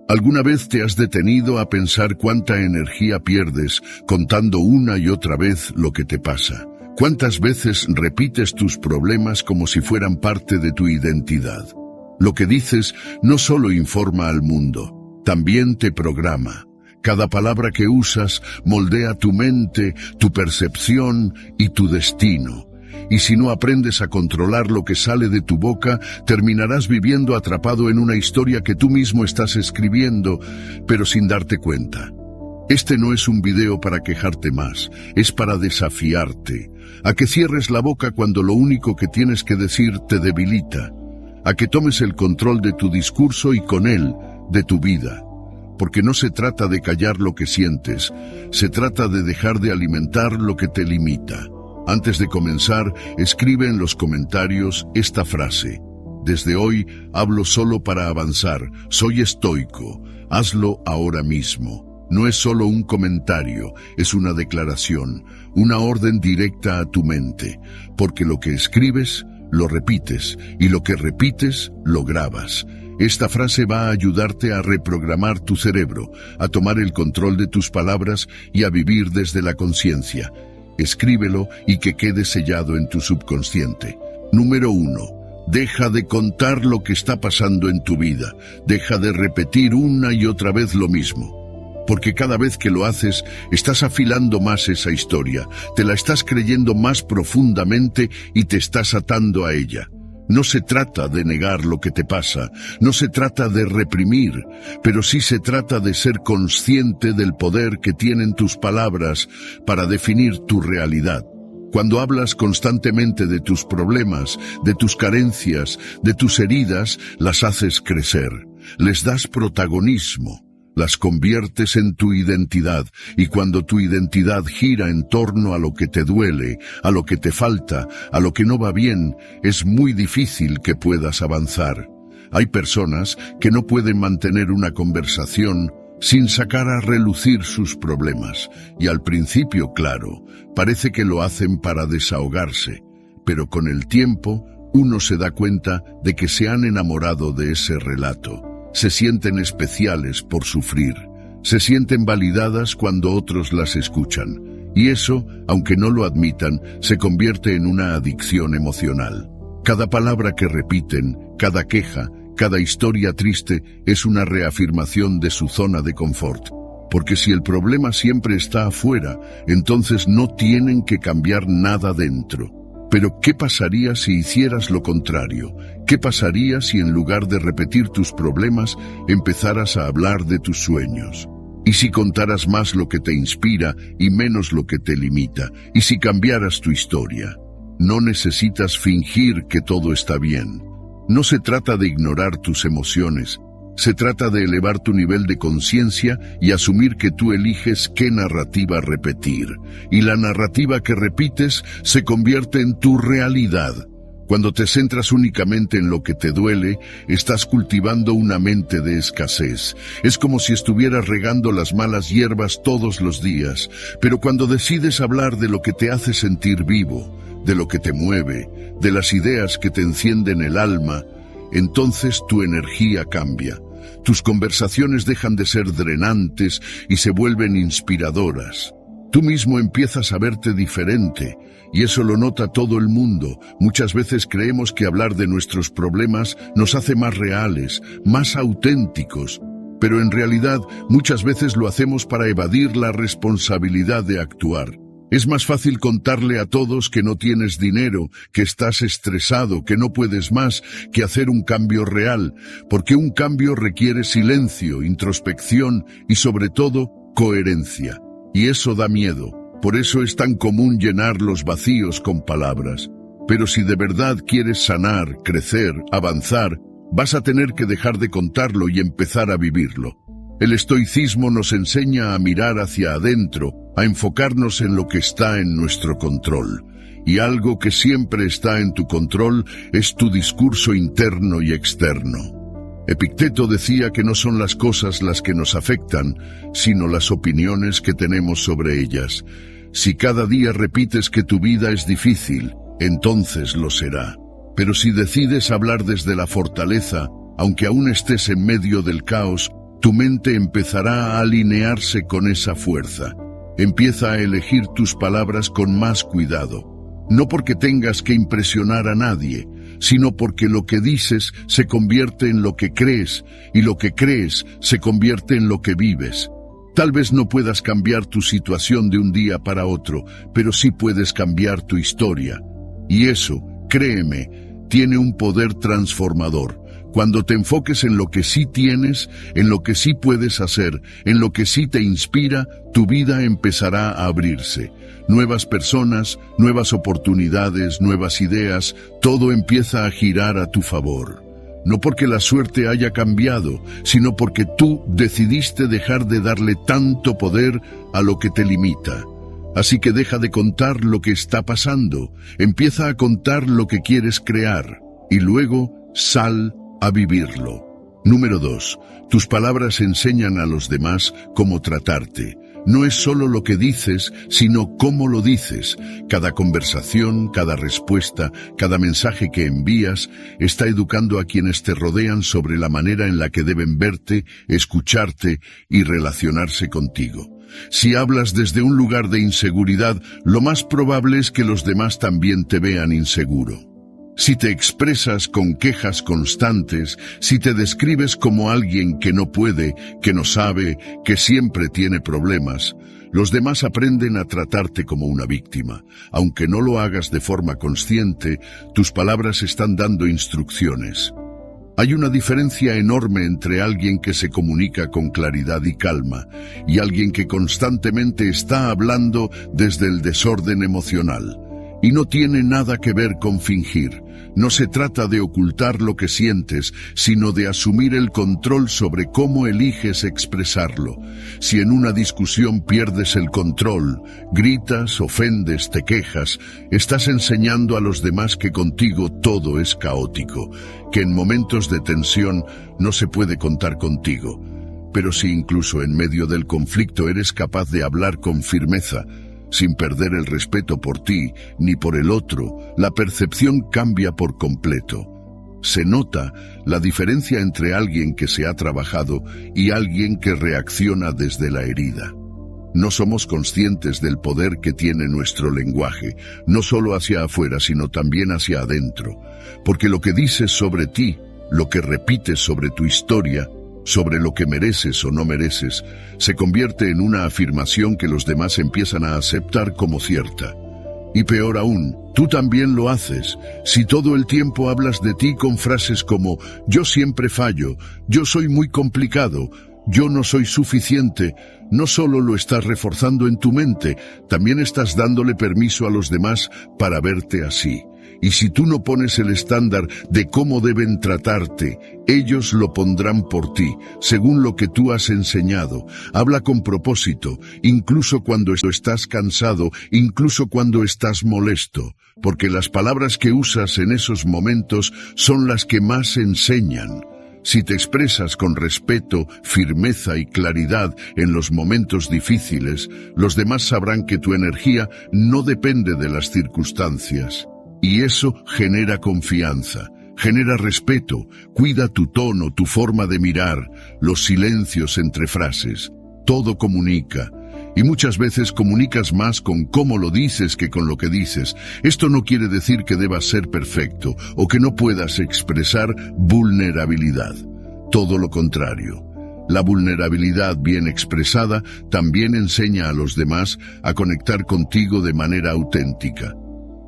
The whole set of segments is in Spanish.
¿Alguna vez te has detenido a pensar cuánta energía pierdes contando una y otra vez lo que te pasa? ¿Cuántas veces repites tus problemas como si fueran parte de tu identidad? Lo que dices no solo informa al mundo, también te programa. Cada palabra que usas moldea tu mente, tu percepción y tu destino. Y si no aprendes a controlar lo que sale de tu boca, terminarás viviendo atrapado en una historia que tú mismo estás escribiendo, pero sin darte cuenta. Este no es un video para quejarte más, es para desafiarte, a que cierres la boca cuando lo único que tienes que decir te debilita, a que tomes el control de tu discurso y con él, de tu vida. Porque no se trata de callar lo que sientes, se trata de dejar de alimentar lo que te limita. Antes de comenzar, escribe en los comentarios esta frase. Desde hoy hablo solo para avanzar, soy estoico, hazlo ahora mismo. No es solo un comentario, es una declaración, una orden directa a tu mente, porque lo que escribes, lo repites, y lo que repites, lo grabas. Esta frase va a ayudarte a reprogramar tu cerebro, a tomar el control de tus palabras y a vivir desde la conciencia. Escríbelo y que quede sellado en tu subconsciente. Número 1. Deja de contar lo que está pasando en tu vida. Deja de repetir una y otra vez lo mismo. Porque cada vez que lo haces, estás afilando más esa historia, te la estás creyendo más profundamente y te estás atando a ella. No se trata de negar lo que te pasa, no se trata de reprimir, pero sí se trata de ser consciente del poder que tienen tus palabras para definir tu realidad. Cuando hablas constantemente de tus problemas, de tus carencias, de tus heridas, las haces crecer, les das protagonismo. Las conviertes en tu identidad, y cuando tu identidad gira en torno a lo que te duele, a lo que te falta, a lo que no va bien, es muy difícil que puedas avanzar. Hay personas que no pueden mantener una conversación sin sacar a relucir sus problemas, y al principio, claro, parece que lo hacen para desahogarse, pero con el tiempo uno se da cuenta de que se han enamorado de ese relato. Se sienten especiales por sufrir, se sienten validadas cuando otros las escuchan, y eso, aunque no lo admitan, se convierte en una adicción emocional. Cada palabra que repiten, cada queja, cada historia triste es una reafirmación de su zona de confort. Porque si el problema siempre está afuera, entonces no tienen que cambiar nada dentro. Pero, ¿qué pasaría si hicieras lo contrario? ¿Qué pasaría si en lugar de repetir tus problemas, empezaras a hablar de tus sueños? ¿Y si contaras más lo que te inspira y menos lo que te limita? ¿Y si cambiaras tu historia? No necesitas fingir que todo está bien. No se trata de ignorar tus emociones. Se trata de elevar tu nivel de conciencia y asumir que tú eliges qué narrativa repetir. Y la narrativa que repites se convierte en tu realidad. Cuando te centras únicamente en lo que te duele, estás cultivando una mente de escasez. Es como si estuvieras regando las malas hierbas todos los días. Pero cuando decides hablar de lo que te hace sentir vivo, de lo que te mueve, de las ideas que te encienden el alma, entonces tu energía cambia. Tus conversaciones dejan de ser drenantes y se vuelven inspiradoras. Tú mismo empiezas a verte diferente, y eso lo nota todo el mundo. Muchas veces creemos que hablar de nuestros problemas nos hace más reales, más auténticos, pero en realidad muchas veces lo hacemos para evadir la responsabilidad de actuar. Es más fácil contarle a todos que no tienes dinero, que estás estresado, que no puedes más, que hacer un cambio real, porque un cambio requiere silencio, introspección y sobre todo, coherencia. Y eso da miedo. Por eso es tan común llenar los vacíos con palabras. Pero si de verdad quieres sanar, crecer, avanzar, vas a tener que dejar de contarlo y empezar a vivirlo. El estoicismo nos enseña a mirar hacia adentro, a enfocarnos en lo que está en nuestro control. Y algo que siempre está en tu control es tu discurso interno y externo. Epicteto decía que no son las cosas las que nos afectan, sino las opiniones que tenemos sobre ellas. Si cada día repites que tu vida es difícil, entonces lo será. Pero si decides hablar desde la fortaleza, aunque aún estés en medio del caos, tu mente empezará a alinearse con esa fuerza. Empieza a elegir tus palabras con más cuidado, no porque tengas que impresionar a nadie, sino porque lo que dices se convierte en lo que crees, y lo que crees se convierte en lo que vives. Tal vez no puedas cambiar tu situación de un día para otro, pero sí puedes cambiar tu historia. Y eso, créeme, tiene un poder transformador. Cuando te enfoques en lo que sí tienes, en lo que sí puedes hacer, en lo que sí te inspira, tu vida empezará a abrirse. Nuevas personas, nuevas oportunidades, nuevas ideas, todo empieza a girar a tu favor. No porque la suerte haya cambiado, sino porque tú decidiste dejar de darle tanto poder a lo que te limita. Así que deja de contar lo que está pasando, empieza a contar lo que quieres crear, y luego sal a vivirlo. Número 2. Tus palabras enseñan a los demás cómo tratarte. No es solo lo que dices, sino cómo lo dices. Cada conversación, cada respuesta, cada mensaje que envías, está educando a quienes te rodean sobre la manera en la que deben verte, escucharte y relacionarse contigo. Si hablas desde un lugar de inseguridad, lo más probable es que los demás también te vean inseguro. Si te expresas con quejas constantes, si te describes como alguien que no puede, que no sabe, que siempre tiene problemas, los demás aprenden a tratarte como una víctima. Aunque no lo hagas de forma consciente, tus palabras están dando instrucciones. Hay una diferencia enorme entre alguien que se comunica con claridad y calma y alguien que constantemente está hablando desde el desorden emocional. Y no tiene nada que ver con fingir. No se trata de ocultar lo que sientes, sino de asumir el control sobre cómo eliges expresarlo. Si en una discusión pierdes el control, gritas, ofendes, te quejas, estás enseñando a los demás que contigo todo es caótico, que en momentos de tensión no se puede contar contigo. Pero si incluso en medio del conflicto eres capaz de hablar con firmeza, sin perder el respeto por ti ni por el otro, la percepción cambia por completo. Se nota la diferencia entre alguien que se ha trabajado y alguien que reacciona desde la herida. No somos conscientes del poder que tiene nuestro lenguaje, no solo hacia afuera, sino también hacia adentro, porque lo que dices sobre ti, lo que repites sobre tu historia, sobre lo que mereces o no mereces, se convierte en una afirmación que los demás empiezan a aceptar como cierta. Y peor aún, tú también lo haces. Si todo el tiempo hablas de ti con frases como «yo siempre fallo», «yo soy muy complicado», «yo no soy suficiente», no solo lo estás reforzando en tu mente, también estás dándole permiso a los demás para verte así. Y si tú no pones el estándar de cómo deben tratarte, ellos lo pondrán por ti, según lo que tú has enseñado. Habla con propósito, incluso cuando estás cansado, incluso cuando estás molesto, porque las palabras que usas en esos momentos son las que más enseñan. Si te expresas con respeto, firmeza y claridad en los momentos difíciles, los demás sabrán que tu energía no depende de las circunstancias. Y eso genera confianza, genera respeto, cuida tu tono, tu forma de mirar, los silencios entre frases. Todo comunica. Y muchas veces comunicas más con cómo lo dices que con lo que dices. Esto no quiere decir que debas ser perfecto o que no puedas expresar vulnerabilidad. Todo lo contrario. La vulnerabilidad bien expresada también enseña a los demás a conectar contigo de manera auténtica.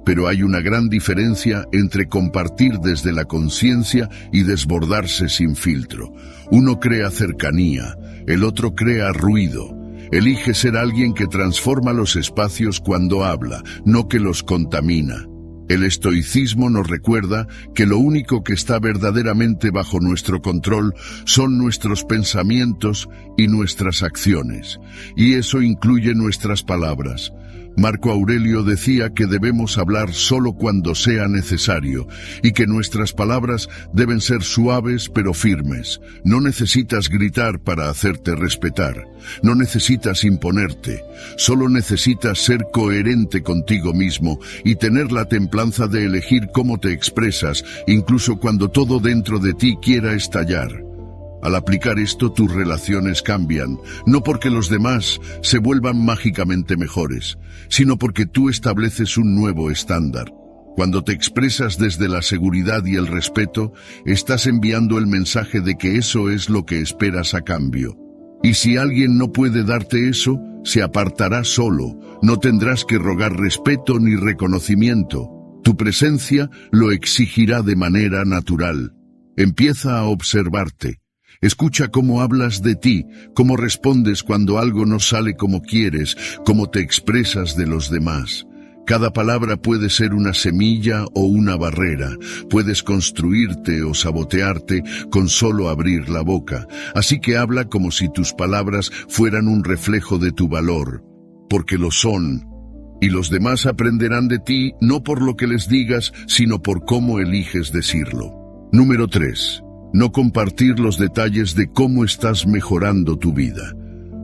Pero hay una gran diferencia entre compartir desde la conciencia y desbordarse sin filtro. Uno crea cercanía, el otro crea ruido. Elige ser alguien que transforma los espacios cuando habla, no que los contamina. El estoicismo nos recuerda que lo único que está verdaderamente bajo nuestro control son nuestros pensamientos y nuestras acciones, y eso incluye nuestras palabras. Marco Aurelio decía que debemos hablar solo cuando sea necesario y que nuestras palabras deben ser suaves pero firmes. No necesitas gritar para hacerte respetar, no necesitas imponerte, solo necesitas ser coherente contigo mismo y tener la templanza de elegir cómo te expresas, incluso cuando todo dentro de ti quiera estallar. Al aplicar esto, tus relaciones cambian, no porque los demás se vuelvan mágicamente mejores, sino porque tú estableces un nuevo estándar. Cuando te expresas desde la seguridad y el respeto, estás enviando el mensaje de que eso es lo que esperas a cambio. Y si alguien no puede darte eso, se apartará solo, no tendrás que rogar respeto ni reconocimiento. Tu presencia lo exigirá de manera natural. Empieza a observarte. Escucha cómo hablas de ti, cómo respondes cuando algo no sale como quieres, cómo te expresas de los demás. Cada palabra puede ser una semilla o una barrera. Puedes construirte o sabotearte con solo abrir la boca. Así que habla como si tus palabras fueran un reflejo de tu valor, porque lo son. Y los demás aprenderán de ti no por lo que les digas, sino por cómo eliges decirlo. Número 3. No compartir los detalles de cómo estás mejorando tu vida.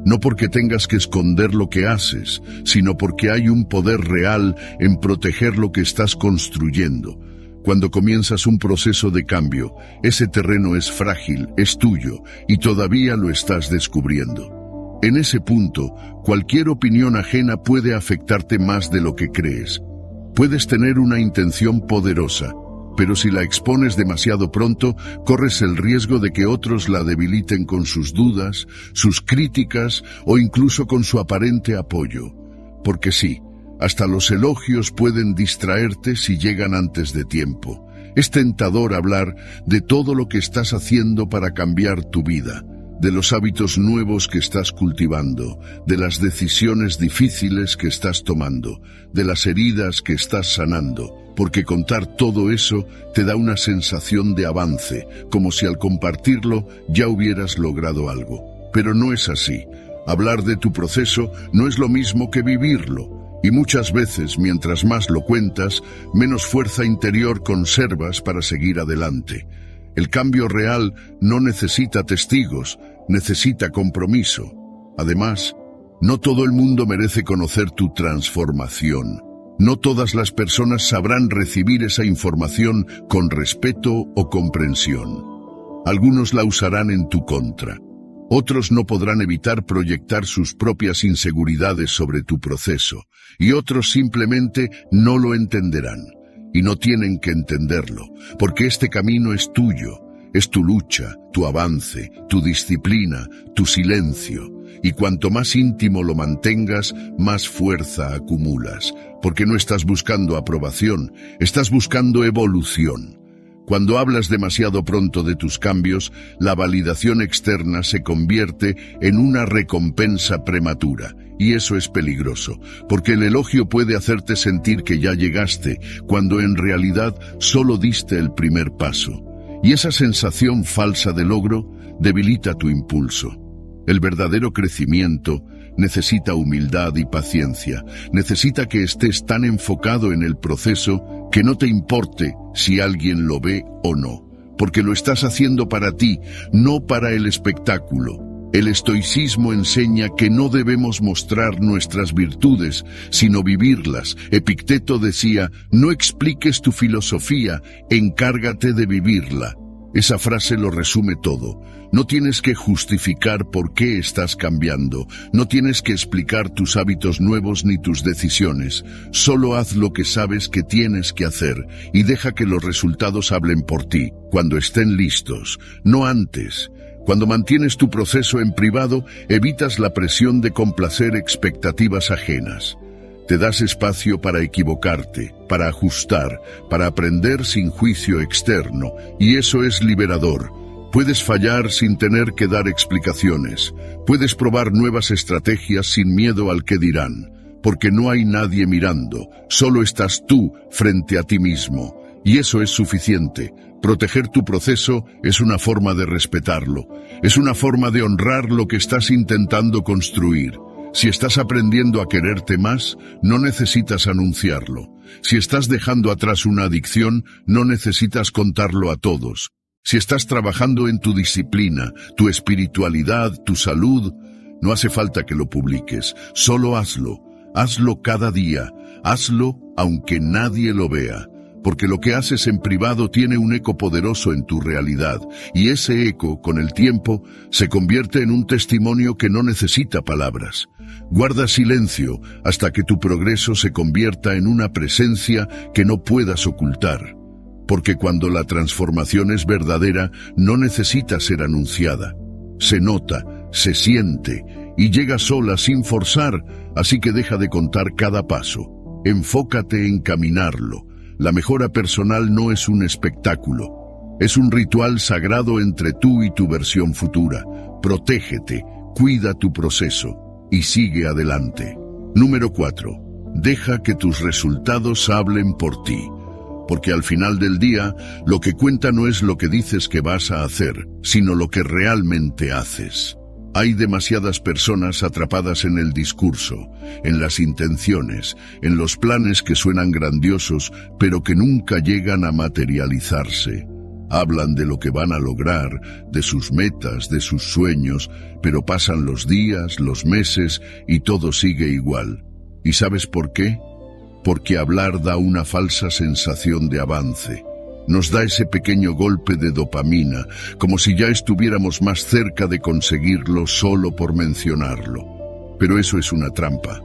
No porque tengas que esconder lo que haces, sino porque hay un poder real en proteger lo que estás construyendo. Cuando comienzas un proceso de cambio, ese terreno es frágil, es tuyo, y todavía lo estás descubriendo. En ese punto, cualquier opinión ajena puede afectarte más de lo que crees. Puedes tener una intención poderosa, pero si la expones demasiado pronto, corres el riesgo de que otros la debiliten con sus dudas, sus críticas o incluso con su aparente apoyo. Porque sí, hasta los elogios pueden distraerte si llegan antes de tiempo. Es tentador hablar de todo lo que estás haciendo para cambiar tu vida, de los hábitos nuevos que estás cultivando, de las decisiones difíciles que estás tomando, de las heridas que estás sanando, porque contar todo eso te da una sensación de avance, como si al compartirlo ya hubieras logrado algo. Pero no es así. Hablar de tu proceso no es lo mismo que vivirlo, y muchas veces, mientras más lo cuentas, menos fuerza interior conservas para seguir adelante. El cambio real no necesita testigos, necesita compromiso. Además, no todo el mundo merece conocer tu transformación. No todas las personas sabrán recibir esa información con respeto o comprensión. Algunos la usarán en tu contra. Otros no podrán evitar proyectar sus propias inseguridades sobre tu proceso, y otros simplemente no lo entenderán. Y no tienen que entenderlo, porque este camino es tuyo, es tu lucha, tu avance, tu disciplina, tu silencio. Y cuanto más íntimo lo mantengas, más fuerza acumulas, porque no estás buscando aprobación, estás buscando evolución. Cuando hablas demasiado pronto de tus cambios, la validación externa se convierte en una recompensa prematura, y eso es peligroso, porque el elogio puede hacerte sentir que ya llegaste, cuando en realidad solo diste el primer paso. Y esa sensación falsa de logro debilita tu impulso. El verdadero crecimiento necesita humildad y paciencia, necesita que estés tan enfocado en el proceso que no te importe si alguien lo ve o no, porque lo estás haciendo para ti, no para el espectáculo. El estoicismo enseña que no debemos mostrar nuestras virtudes, sino vivirlas. Epicteto decía, no expliques tu filosofía, encárgate de vivirla. Esa frase lo resume todo. No tienes que justificar por qué estás cambiando, no tienes que explicar tus hábitos nuevos ni tus decisiones. Solo haz lo que sabes que tienes que hacer y deja que los resultados hablen por ti, cuando estén listos, no antes. Cuando mantienes tu proceso en privado, evitas la presión de complacer expectativas ajenas. Te das espacio para equivocarte, para ajustar, para aprender sin juicio externo, y eso es liberador. Puedes fallar sin tener que dar explicaciones. Puedes probar nuevas estrategias sin miedo al que dirán, porque no hay nadie mirando, solo estás tú frente a ti mismo, y eso es suficiente. Proteger tu proceso es una forma de respetarlo, es una forma de honrar lo que estás intentando construir. Si estás aprendiendo a quererte más, no necesitas anunciarlo. Si estás dejando atrás una adicción, no necesitas contarlo a todos. Si estás trabajando en tu disciplina, tu espiritualidad, tu salud, no hace falta que lo publiques, solo hazlo. Hazlo cada día, hazlo aunque nadie lo vea, porque lo que haces en privado tiene un eco poderoso en tu realidad, y ese eco, con el tiempo, se convierte en un testimonio que no necesita palabras. Guarda silencio hasta que tu progreso se convierta en una presencia que no puedas ocultar. Porque cuando la transformación es verdadera, no necesita ser anunciada. Se nota, se siente y llega sola sin forzar, así que deja de contar cada paso. Enfócate en caminarlo. La mejora personal no es un espectáculo. Es un ritual sagrado entre tú y tu versión futura. Protégete, cuida tu proceso y sigue adelante. Número 4. Deja que tus resultados hablen por ti. Porque al final del día, lo que cuenta no es lo que dices que vas a hacer, sino lo que realmente haces. Hay demasiadas personas atrapadas en el discurso, en las intenciones, en los planes que suenan grandiosos, pero que nunca llegan a materializarse. Hablan de lo que van a lograr, de sus metas, de sus sueños, pero pasan los días, los meses y todo sigue igual. ¿Y sabes por qué? Porque hablar da una falsa sensación de avance. Nos da ese pequeño golpe de dopamina, como si ya estuviéramos más cerca de conseguirlo solo por mencionarlo. Pero eso es una trampa.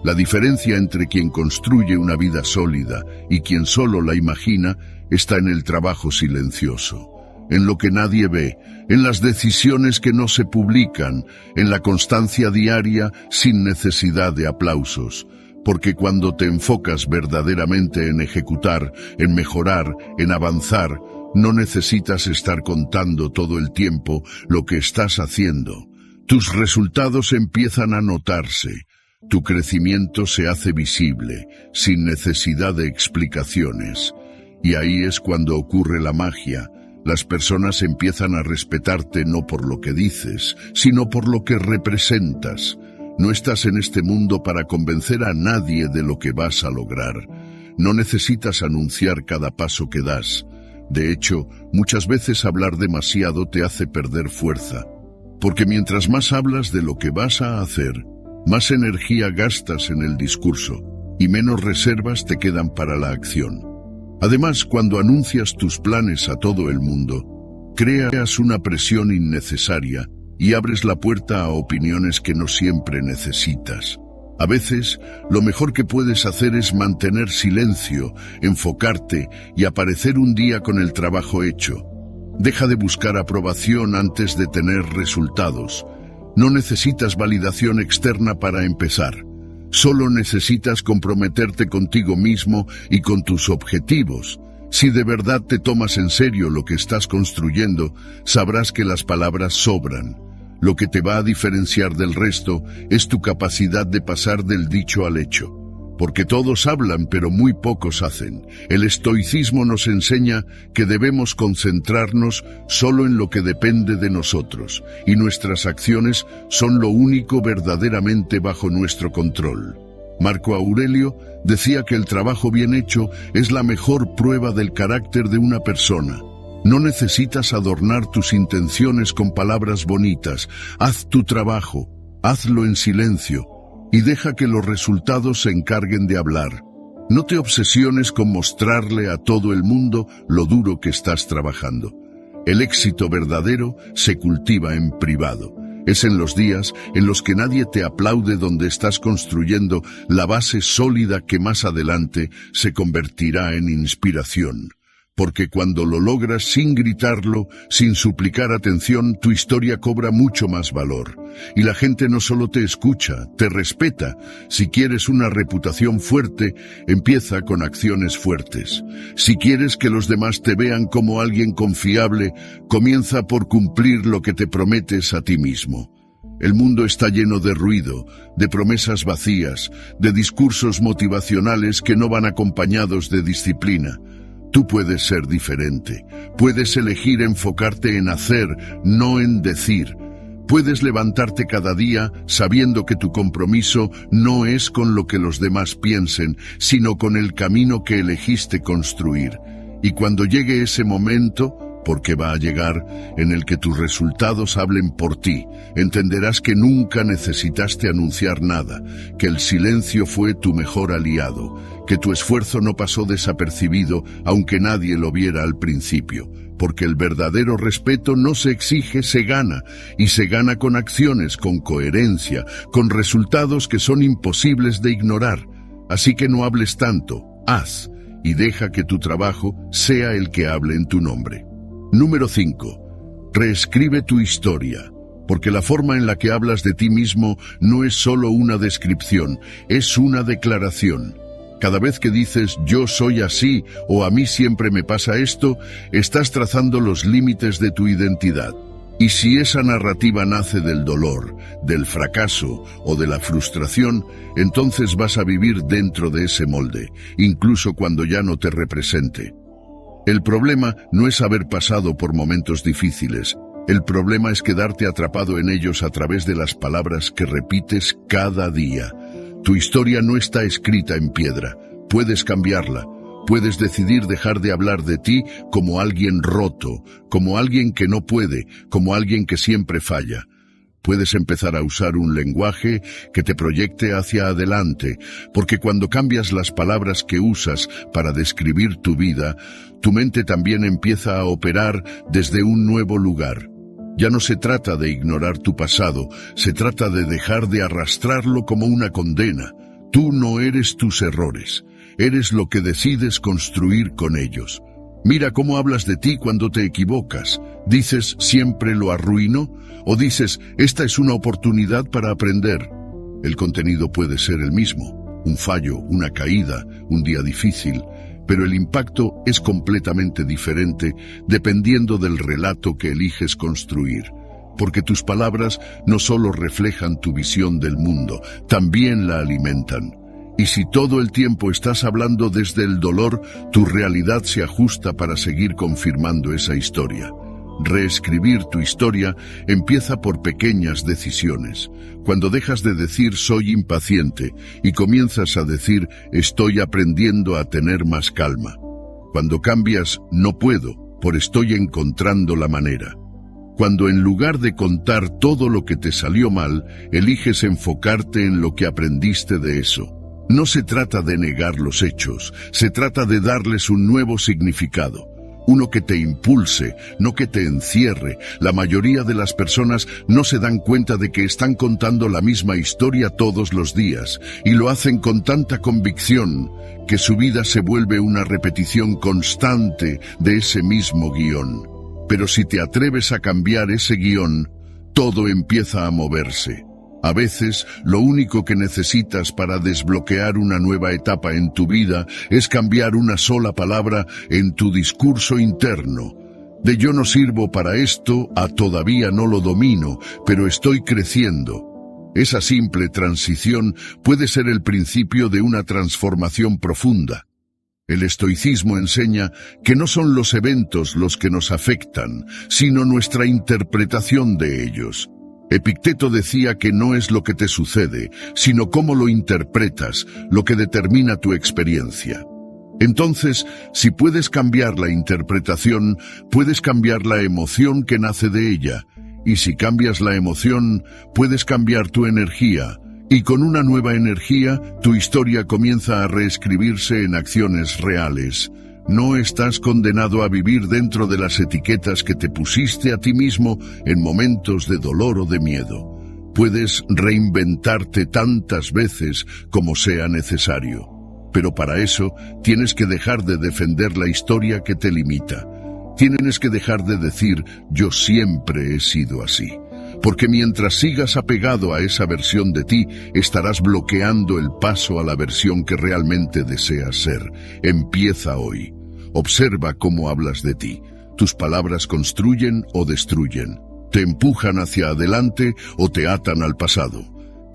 La diferencia entre quien construye una vida sólida y quien solo la imagina está en el trabajo silencioso, en lo que nadie ve, en las decisiones que no se publican, en la constancia diaria sin necesidad de aplausos. Porque cuando te enfocas verdaderamente en ejecutar, en mejorar, en avanzar, no necesitas estar contando todo el tiempo lo que estás haciendo. Tus resultados empiezan a notarse. Tu crecimiento se hace visible, sin necesidad de explicaciones. Y ahí es cuando ocurre la magia. Las personas empiezan a respetarte no por lo que dices, sino por lo que representas. No estás en este mundo para convencer a nadie de lo que vas a lograr. No necesitas anunciar cada paso que das. De hecho, muchas veces hablar demasiado te hace perder fuerza. Porque mientras más hablas de lo que vas a hacer, más energía gastas en el discurso y menos reservas te quedan para la acción. Además, cuando anuncias tus planes a todo el mundo, creas una presión innecesaria y abres la puerta a opiniones que no siempre necesitas. A veces, lo mejor que puedes hacer es mantener silencio, enfocarte y aparecer un día con el trabajo hecho. Deja de buscar aprobación antes de tener resultados. No necesitas validación externa para empezar. Solo necesitas comprometerte contigo mismo y con tus objetivos. Si de verdad te tomas en serio lo que estás construyendo, sabrás que las palabras sobran. Lo que te va a diferenciar del resto es tu capacidad de pasar del dicho al hecho. Porque todos hablan, pero muy pocos hacen. El estoicismo nos enseña que debemos concentrarnos solo en lo que depende de nosotros, y nuestras acciones son lo único verdaderamente bajo nuestro control. Marco Aurelio decía que el trabajo bien hecho es la mejor prueba del carácter de una persona. No necesitas adornar tus intenciones con palabras bonitas. Haz tu trabajo, hazlo en silencio y deja que los resultados se encarguen de hablar. No te obsesiones con mostrarle a todo el mundo lo duro que estás trabajando. El éxito verdadero se cultiva en privado. Es en los días en los que nadie te aplaude donde estás construyendo la base sólida que más adelante se convertirá en inspiración. Porque cuando lo logras sin gritarlo, sin suplicar atención, tu historia cobra mucho más valor. Y la gente no solo te escucha, te respeta. Si quieres una reputación fuerte, empieza con acciones fuertes. Si quieres que los demás te vean como alguien confiable, comienza por cumplir lo que te prometes a ti mismo. El mundo está lleno de ruido, de promesas vacías, de discursos motivacionales que no van acompañados de disciplina. Tú puedes ser diferente. Puedes elegir enfocarte en hacer, no en decir. Puedes levantarte cada día sabiendo que tu compromiso no es con lo que los demás piensen, sino con el camino que elegiste construir. Y cuando llegue ese momento, porque va a llegar en el que tus resultados hablen por ti. Entenderás que nunca necesitaste anunciar nada, que el silencio fue tu mejor aliado, que tu esfuerzo no pasó desapercibido aunque nadie lo viera al principio, porque el verdadero respeto no se exige, se gana, y se gana con acciones, con coherencia, con resultados que son imposibles de ignorar. Así que no hables tanto, haz, y deja que tu trabajo sea el que hable en tu nombre. Número 5. Reescribe tu historia, porque la forma en la que hablas de ti mismo no es solo una descripción, es una declaración. Cada vez que dices yo soy así o a mí siempre me pasa esto, estás trazando los límites de tu identidad. Y si esa narrativa nace del dolor, del fracaso o de la frustración, entonces vas a vivir dentro de ese molde, incluso cuando ya no te represente. El problema no es haber pasado por momentos difíciles. El problema es quedarte atrapado en ellos a través de las palabras que repites cada día. Tu historia no está escrita en piedra. Puedes cambiarla. Puedes decidir dejar de hablar de ti como alguien roto, como alguien que no puede, como alguien que siempre falla. Puedes empezar a usar un lenguaje que te proyecte hacia adelante, porque cuando cambias las palabras que usas para describir tu vida, tu mente también empieza a operar desde un nuevo lugar. Ya no se trata de ignorar tu pasado, se trata de dejar de arrastrarlo como una condena. Tú no eres tus errores, eres lo que decides construir con ellos. Mira cómo hablas de ti cuando te equivocas. ¿Dices siempre lo arruino? ¿O dices esta es una oportunidad para aprender? El contenido puede ser el mismo, un fallo, una caída, un día difícil, pero el impacto es completamente diferente dependiendo del relato que eliges construir. Porque tus palabras no solo reflejan tu visión del mundo, también la alimentan. Y si todo el tiempo estás hablando desde el dolor, tu realidad se ajusta para seguir confirmando esa historia. Reescribir tu historia empieza por pequeñas decisiones. Cuando dejas de decir soy impaciente y comienzas a decir estoy aprendiendo a tener más calma. Cuando cambias no puedo, por estoy encontrando la manera. Cuando en lugar de contar todo lo que te salió mal, eliges enfocarte en lo que aprendiste de eso. No se trata de negar los hechos, se trata de darles un nuevo significado. Uno que te impulse, no que te encierre. La mayoría de las personas no se dan cuenta de que están contando la misma historia todos los días, y lo hacen con tanta convicción que su vida se vuelve una repetición constante de ese mismo guión. Pero si te atreves a cambiar ese guión, todo empieza a moverse. A veces, lo único que necesitas para desbloquear una nueva etapa en tu vida es cambiar una sola palabra en tu discurso interno. De yo no sirvo para esto a todavía no lo domino, pero estoy creciendo. Esa simple transición puede ser el principio de una transformación profunda. El estoicismo enseña que no son los eventos los que nos afectan, sino nuestra interpretación de ellos. Epicteto decía que no es lo que te sucede, sino cómo lo interpretas, lo que determina tu experiencia. Entonces, si puedes cambiar la interpretación, puedes cambiar la emoción que nace de ella. Y si cambias la emoción, puedes cambiar tu energía. Y con una nueva energía, tu historia comienza a reescribirse en acciones reales. No estás condenado a vivir dentro de las etiquetas que te pusiste a ti mismo en momentos de dolor o de miedo. Puedes reinventarte tantas veces como sea necesario. Pero para eso tienes que dejar de defender la historia que te limita. Tienes que dejar de decir yo siempre he sido así. Porque mientras sigas apegado a esa versión de ti, estarás bloqueando el paso a la versión que realmente deseas ser. Empieza hoy. Observa cómo hablas de ti. Tus palabras construyen o destruyen. Te empujan hacia adelante o te atan al pasado.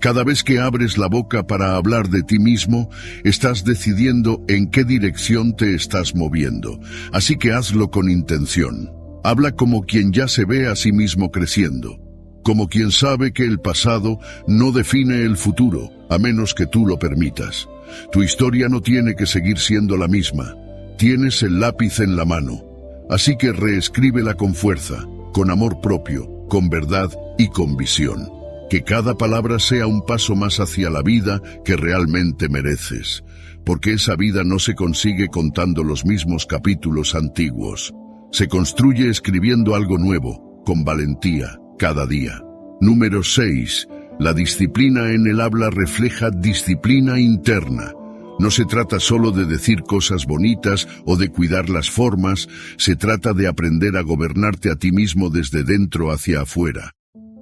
Cada vez que abres la boca para hablar de ti mismo, estás decidiendo en qué dirección te estás moviendo. Así que hazlo con intención. Habla como quien ya se ve a sí mismo creciendo. Como quien sabe que el pasado no define el futuro, a menos que tú lo permitas. Tu historia no tiene que seguir siendo la misma. Tienes el lápiz en la mano. Así que reescríbela con fuerza, con amor propio, con verdad y con visión. Que cada palabra sea un paso más hacia la vida que realmente mereces, porque esa vida no se consigue contando los mismos capítulos antiguos. Se construye escribiendo algo nuevo, con valentía, cada día. Número 6. La disciplina en el habla refleja disciplina interna. No se trata solo de decir cosas bonitas o de cuidar las formas, se trata de aprender a gobernarte a ti mismo desde dentro hacia afuera.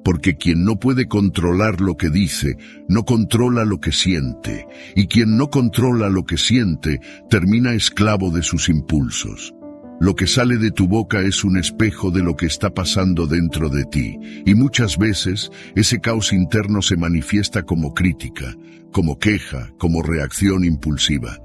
Porque quien no puede controlar lo que dice, no controla lo que siente, y quien no controla lo que siente, termina esclavo de sus impulsos. Lo que sale de tu boca es un espejo de lo que está pasando dentro de ti, y muchas veces ese caos interno se manifiesta como crítica, como queja, como reacción impulsiva.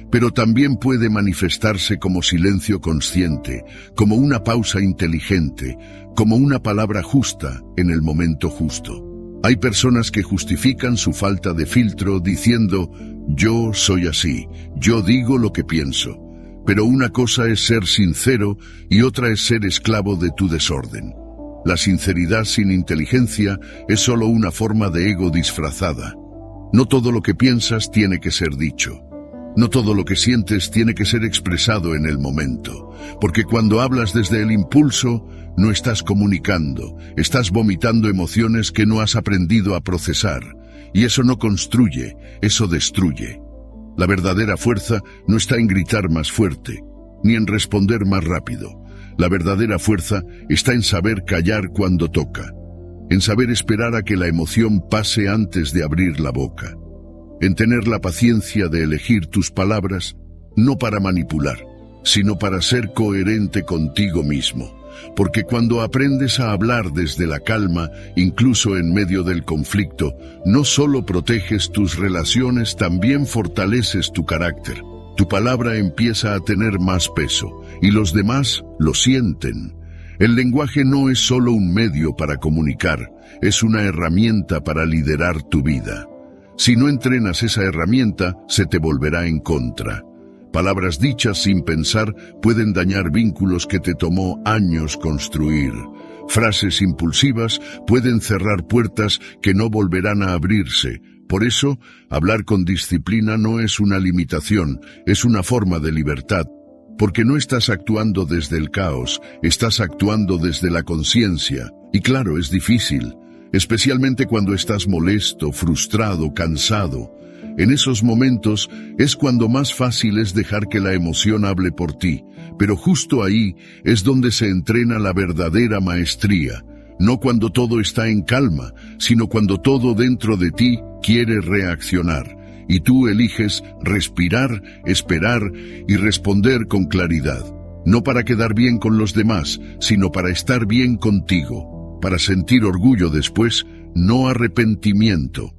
Pero también puede manifestarse como silencio consciente, como una pausa inteligente, como una palabra justa en el momento justo. Hay personas que justifican su falta de filtro diciendo, yo soy así, yo digo lo que pienso. Pero una cosa es ser sincero y otra es ser esclavo de tu desorden. La sinceridad sin inteligencia es solo una forma de ego disfrazada. No todo lo que piensas tiene que ser dicho. No todo lo que sientes tiene que ser expresado en el momento, porque cuando hablas desde el impulso, no estás comunicando, estás vomitando emociones que no has aprendido a procesar, y eso no construye, eso destruye. La verdadera fuerza no está en gritar más fuerte, ni en responder más rápido. La verdadera fuerza está en saber callar cuando toca, en saber esperar a que la emoción pase antes de abrir la boca, en tener la paciencia de elegir tus palabras, no para manipular, sino para ser coherente contigo mismo. Porque cuando aprendes a hablar desde la calma, incluso en medio del conflicto, no solo proteges tus relaciones, también fortaleces tu carácter. Tu palabra empieza a tener más peso, y los demás lo sienten. El lenguaje no es solo un medio para comunicar, es una herramienta para liderar tu vida. Si no entrenas esa herramienta, se te volverá en contra. Palabras dichas sin pensar pueden dañar vínculos que te tomó años construir. Frases impulsivas pueden cerrar puertas que no volverán a abrirse. Por eso, hablar con disciplina no es una limitación, es una forma de libertad. Porque no estás actuando desde el caos, estás actuando desde la conciencia. Y claro, es difícil, especialmente cuando estás molesto, frustrado, cansado. En esos momentos es cuando más fácil es dejar que la emoción hable por ti, pero justo ahí es donde se entrena la verdadera maestría, no cuando todo está en calma, sino cuando todo dentro de ti quiere reaccionar, y tú eliges respirar, esperar y responder con claridad, no para quedar bien con los demás, sino para estar bien contigo, para sentir orgullo después, no arrepentimiento.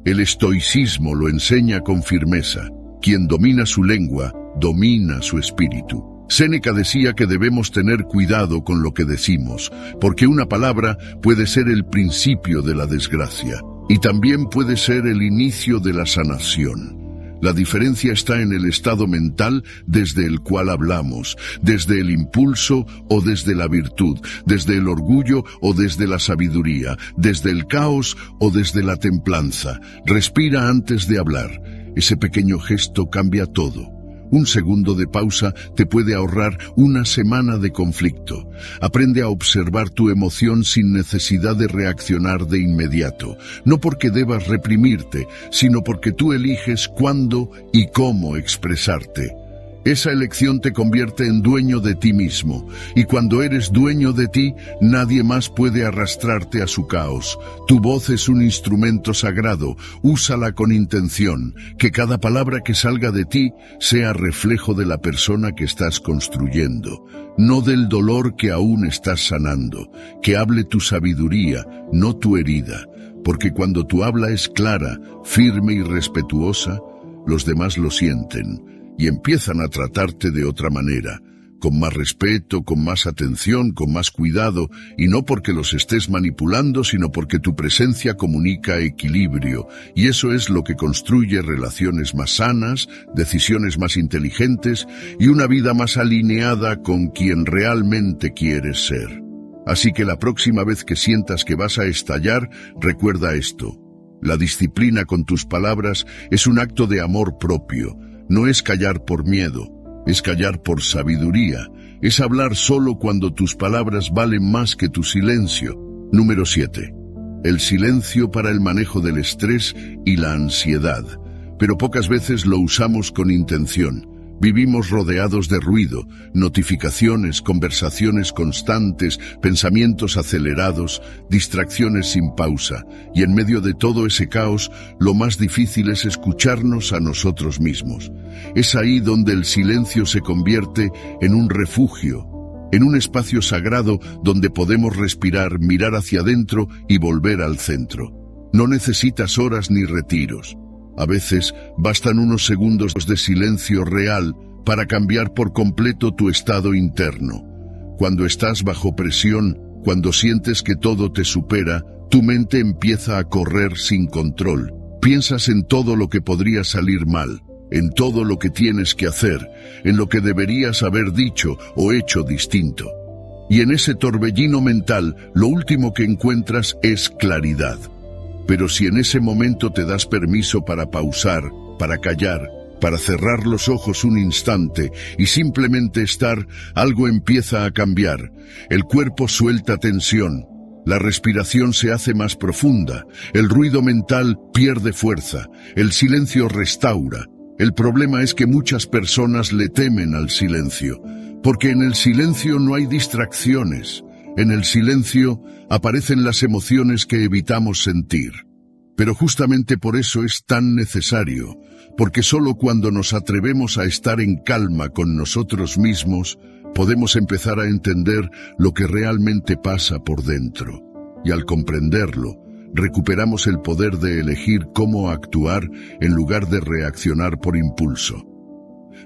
El estoicismo lo enseña con firmeza. Quien domina su lengua, domina su espíritu. Séneca decía que debemos tener cuidado con lo que decimos, porque una palabra puede ser el principio de la desgracia, y también puede ser el inicio de la sanación. La diferencia está en el estado mental desde el cual hablamos, desde el impulso o desde la virtud, desde el orgullo o desde la sabiduría, desde el caos o desde la templanza. Respira antes de hablar. Ese pequeño gesto cambia todo. Un segundo de pausa te puede ahorrar una semana de conflicto. Aprende a observar tu emoción sin necesidad de reaccionar de inmediato. No porque debas reprimirte, sino porque tú eliges cuándo y cómo expresarte. Esa elección te convierte en dueño de ti mismo, y cuando eres dueño de ti, nadie más puede arrastrarte a su caos. Tu voz es un instrumento sagrado, úsala con intención, que cada palabra que salga de ti sea reflejo de la persona que estás construyendo, no del dolor que aún estás sanando, que hable tu sabiduría, no tu herida, porque cuando tu habla es clara, firme y respetuosa, los demás lo sienten y empiezan a tratarte de otra manera, con más respeto, con más atención, con más cuidado, y no porque los estés manipulando, sino porque tu presencia comunica equilibrio, y eso es lo que construye relaciones más sanas, decisiones más inteligentes y una vida más alineada con quien realmente quieres ser. Así que la próxima vez que sientas que vas a estallar, recuerda esto. La disciplina con tus palabras es un acto de amor propio, no es callar por miedo. Es callar por sabiduría, es hablar solo cuando tus palabras valen más que tu silencio. Número 7. El silencio para el manejo del estrés y la ansiedad. Pero pocas veces lo usamos con intención. Vivimos rodeados de ruido, notificaciones, conversaciones constantes, pensamientos acelerados, distracciones sin pausa, y en medio de todo ese caos, lo más difícil es escucharnos a nosotros mismos. Es ahí donde el silencio se convierte en un refugio, en un espacio sagrado donde podemos respirar, mirar hacia adentro y volver al centro. No necesitas horas ni retiros. A veces bastan unos segundos de silencio real para cambiar por completo tu estado interno. Cuando estás bajo presión, cuando sientes que todo te supera, tu mente empieza a correr sin control. Piensas en todo lo que podría salir mal, en todo lo que tienes que hacer, en lo que deberías haber dicho o hecho distinto. Y en ese torbellino mental, lo último que encuentras es claridad. Pero si en ese momento te das permiso para pausar, para callar, para cerrar los ojos un instante y simplemente estar, algo empieza a cambiar. El cuerpo suelta tensión, la respiración se hace más profunda, el ruido mental pierde fuerza, el silencio restaura. El problema es que muchas personas le temen al silencio, porque en el silencio no hay distracciones. En el silencio aparecen las emociones que evitamos sentir. Pero justamente por eso es tan necesario, porque solo cuando nos atrevemos a estar en calma con nosotros mismos, podemos empezar a entender lo que realmente pasa por dentro. Y al comprenderlo, recuperamos el poder de elegir cómo actuar en lugar de reaccionar por impulso.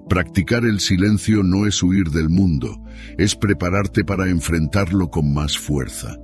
Practicar el silencio no es huir del mundo, es prepararte para enfrentarlo con más fuerza.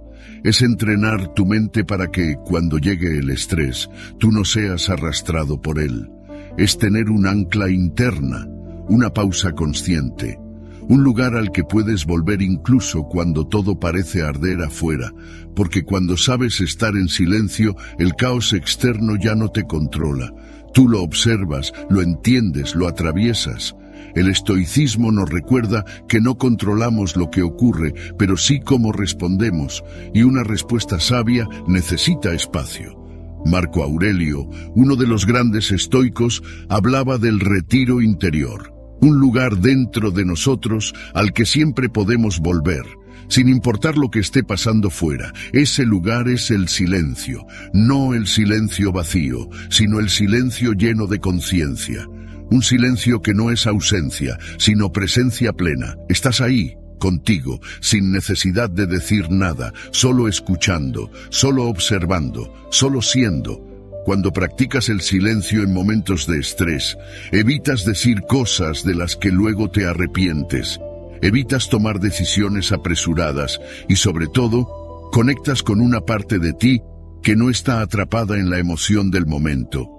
Es entrenar tu mente para que, cuando llegue el estrés, tú no seas arrastrado por él. Es tener un ancla interna, una pausa consciente, un lugar al que puedes volver incluso cuando todo parece arder afuera, porque cuando sabes estar en silencio, el caos externo ya no te controla. Tú lo observas, lo entiendes, lo atraviesas. El estoicismo nos recuerda que no controlamos lo que ocurre, pero sí cómo respondemos, y una respuesta sabia necesita espacio. Marco Aurelio, uno de los grandes estoicos, hablaba del retiro interior, un lugar dentro de nosotros al que siempre podemos volver, sin importar lo que esté pasando fuera. Ese lugar es el silencio, no el silencio vacío, sino el silencio lleno de conciencia. Un silencio que no es ausencia, sino presencia plena. Estás ahí, contigo, sin necesidad de decir nada, solo escuchando, solo observando, solo siendo. Cuando practicas el silencio en momentos de estrés, evitas decir cosas de las que luego te arrepientes. Evitas tomar decisiones apresuradas y, sobre todo, conectas con una parte de ti que no está atrapada en la emoción del momento.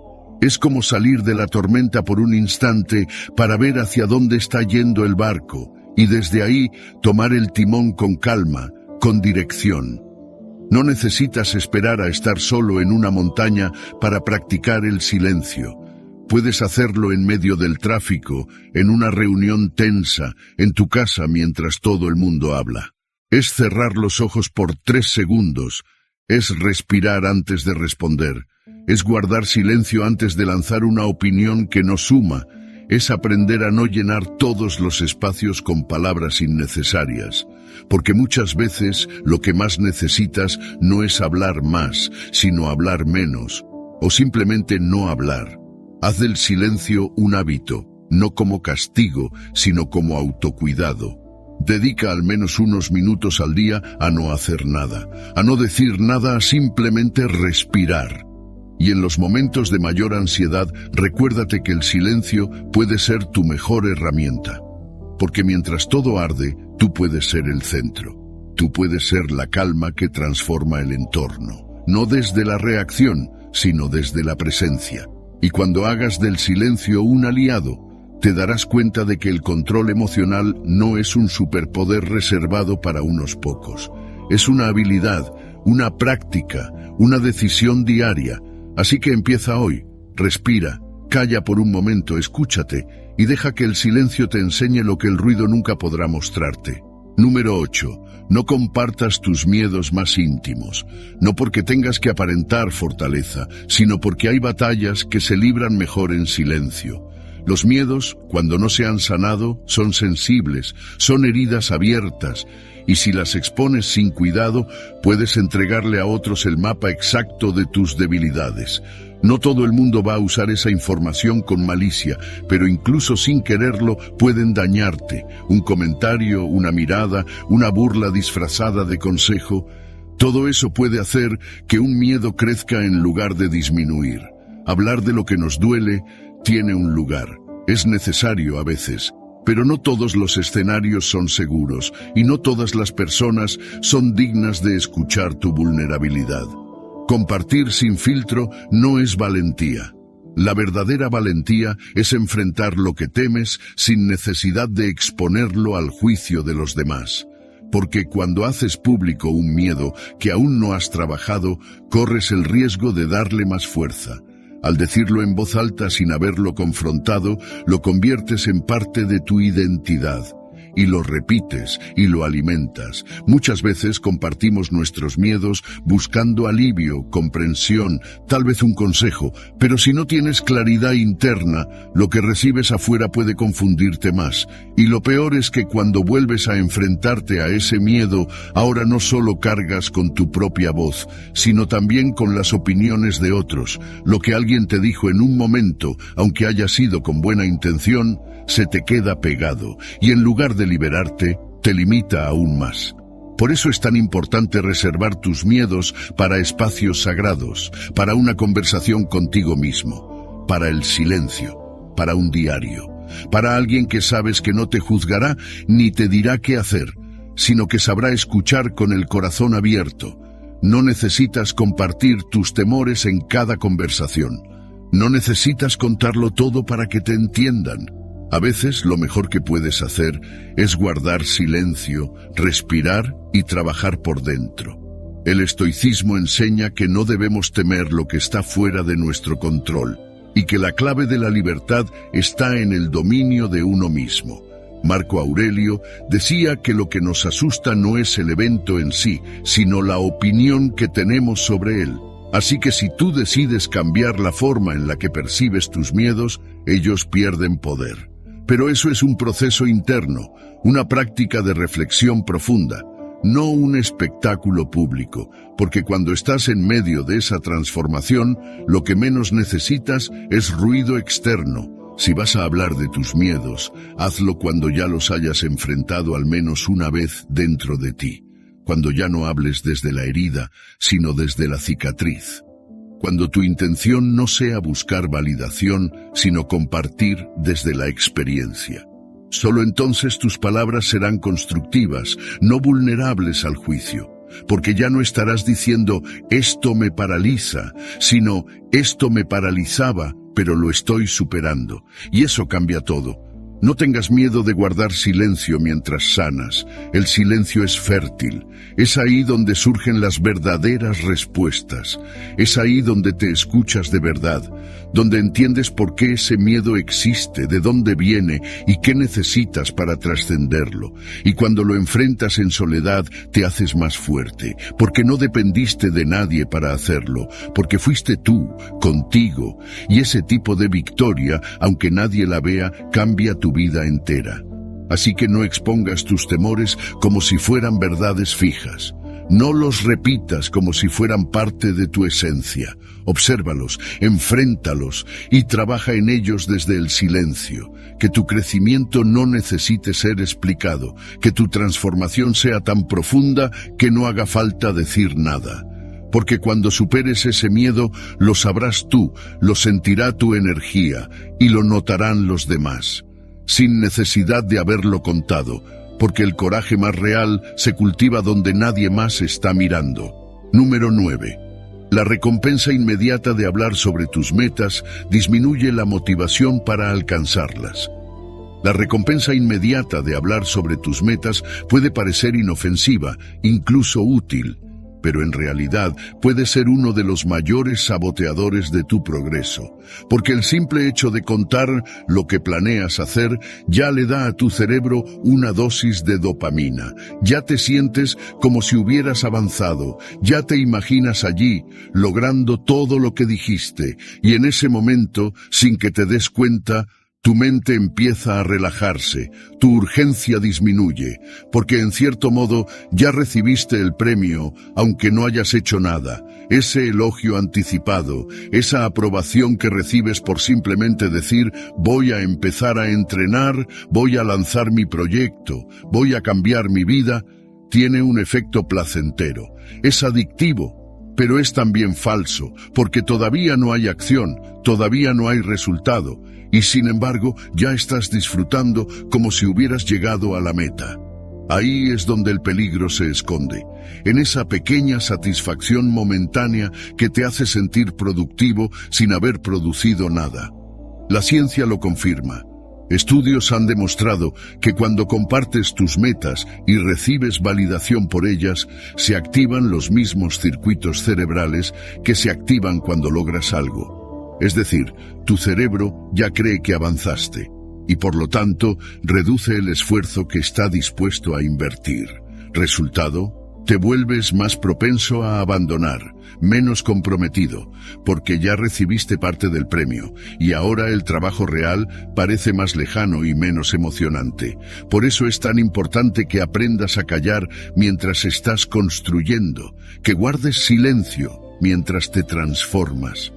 Es como salir de la tormenta por un instante para ver hacia dónde está yendo el barco y desde ahí tomar el timón con calma, con dirección. No necesitas esperar a estar solo en una montaña para practicar el silencio. Puedes hacerlo en medio del tráfico, en una reunión tensa, en tu casa mientras todo el mundo habla. Es cerrar los ojos por 3 segundos, es respirar antes de responder, es guardar silencio antes de lanzar una opinión que no suma, es aprender a no llenar todos los espacios con palabras innecesarias, porque muchas veces lo que más necesitas no es hablar más, sino hablar menos, o simplemente no hablar. Haz del silencio un hábito, no como castigo, sino como autocuidado. Dedica al menos unos minutos al día a no hacer nada, a no decir nada, a simplemente respirar. Y en los momentos de mayor ansiedad, recuérdate que el silencio puede ser tu mejor herramienta. porque mientras todo arde, tú puedes ser el centro. Tú puedes ser la calma que transforma el entorno, no desde la reacción, sino desde la presencia. Y cuando hagas del silencio un aliado, te darás cuenta de que el control emocional no es un superpoder reservado para unos pocos. Es una habilidad, una práctica, una decisión diaria. Así que empieza hoy, respira, calla por un momento, escúchate y deja que el silencio te enseñe lo que el ruido nunca podrá mostrarte. Número 8. No compartas tus miedos más íntimos, no porque tengas que aparentar fortaleza, sino porque hay batallas que se libran mejor en silencio. Los miedos, cuando no se han sanado, son sensibles, son heridas abiertas, y si las expones sin cuidado, puedes entregarle a otros el mapa exacto de tus debilidades. No todo el mundo va a usar esa información con malicia, pero incluso sin quererlo pueden dañarte. Un comentario, una mirada, una burla disfrazada de consejo, todo eso puede hacer que un miedo crezca en lugar de disminuir. Hablar de lo que nos duele tiene un lugar. Es necesario a veces, pero no todos los escenarios son seguros y no todas las personas son dignas de escuchar tu vulnerabilidad. Compartir sin filtro no es valentía. La verdadera valentía es enfrentar lo que temes sin necesidad de exponerlo al juicio de los demás. Porque cuando haces público un miedo que aún no has trabajado, corres el riesgo de darle más fuerza. Al decirlo en voz alta sin haberlo confrontado, lo conviertes en parte de tu identidad. Y lo repites y lo alimentas. Muchas veces compartimos nuestros miedos buscando alivio, comprensión, tal vez un consejo, pero si no tienes claridad interna, lo que recibes afuera puede confundirte más. Y lo peor es que cuando vuelves a enfrentarte a ese miedo, ahora no solo cargas con tu propia voz, sino también con las opiniones de otros. Lo que alguien te dijo en un momento, aunque haya sido con buena intención, se te queda pegado, y en lugar de liberarte, te limita aún más. Por eso es tan importante reservar tus miedos para espacios sagrados, para una conversación contigo mismo, para el silencio, para un diario, para alguien que sabes que no te juzgará ni te dirá qué hacer, sino que sabrá escuchar con el corazón abierto. No necesitas compartir tus temores en cada conversación. No necesitas contarlo todo para que te entiendan. A veces lo mejor que puedes hacer es guardar silencio, respirar y trabajar por dentro. El estoicismo enseña que no debemos temer lo que está fuera de nuestro control y que la clave de la libertad está en el dominio de uno mismo. Marco Aurelio decía que lo que nos asusta no es el evento en sí, sino la opinión que tenemos sobre él. Así que si tú decides cambiar la forma en la que percibes tus miedos, ellos pierden poder. Pero eso es un proceso interno, una práctica de reflexión profunda, no un espectáculo público, porque cuando estás en medio de esa transformación, lo que menos necesitas es ruido externo. Si vas a hablar de tus miedos, hazlo cuando ya los hayas enfrentado al menos una vez dentro de ti, cuando ya no hables desde la herida, sino desde la cicatriz. Cuando tu intención no sea buscar validación, sino compartir desde la experiencia. Solo entonces tus palabras serán constructivas, no vulnerables al juicio, porque ya no estarás diciendo «esto me paraliza», sino «esto me paralizaba, pero lo estoy superando», y eso cambia todo. No tengas miedo de guardar silencio mientras sanas. El silencio es fértil. Es ahí donde surgen las verdaderas respuestas. Es ahí donde te escuchas de verdad, donde entiendes por qué ese miedo existe, de dónde viene y qué necesitas para trascenderlo. Y cuando lo enfrentas en soledad, te haces más fuerte, porque no dependiste de nadie para hacerlo, porque fuiste tú, contigo. Y ese tipo de victoria, aunque nadie la vea, cambia tu vida entera. Así que no expongas tus temores como si fueran verdades fijas. No los repitas como si fueran parte de tu esencia. Obsérvalos, enfréntalos y trabaja en ellos desde el silencio. Que tu crecimiento no necesite ser explicado, que tu transformación sea tan profunda que no haga falta decir nada. Porque cuando superes ese miedo, lo sabrás tú, lo sentirá tu energía y lo notarán los demás. sin necesidad de haberlo contado, porque el coraje más real se cultiva donde nadie más está mirando. Número 9. La recompensa inmediata de hablar sobre tus metas disminuye la motivación para alcanzarlas. La recompensa inmediata de hablar sobre tus metas puede parecer inofensiva, incluso útil, pero en realidad puede ser uno de los mayores saboteadores de tu progreso, porque el simple hecho de contar lo que planeas hacer ya le da a tu cerebro una dosis de dopamina. Ya te sientes como si hubieras avanzado, ya te imaginas allí, logrando todo lo que dijiste, y en ese momento, sin que te des cuenta, tu mente empieza a relajarse, tu urgencia disminuye, porque en cierto modo ya recibiste el premio, aunque no hayas hecho nada. Ese elogio anticipado, esa aprobación que recibes por simplemente decir voy a empezar a entrenar, voy a lanzar mi proyecto, voy a cambiar mi vida, tiene un efecto placentero. Es adictivo, pero es también falso, porque todavía no hay acción, todavía no hay resultado, y sin embargo ya estás disfrutando como si hubieras llegado a la meta. Ahí es donde el peligro se esconde, en esa pequeña satisfacción momentánea que te hace sentir productivo sin haber producido nada. La ciencia lo confirma. Estudios han demostrado que cuando compartes tus metas y recibes validación por ellas, se activan los mismos circuitos cerebrales que se activan cuando logras algo. Es decir, tu cerebro ya cree que avanzaste, y por lo tanto reduce el esfuerzo que está dispuesto a invertir. Resultado, te vuelves más propenso a abandonar, menos comprometido, porque ya recibiste parte del premio, y ahora el trabajo real parece más lejano y menos emocionante. Por eso es tan importante que aprendas a callar mientras estás construyendo, que guardes silencio mientras te transformas,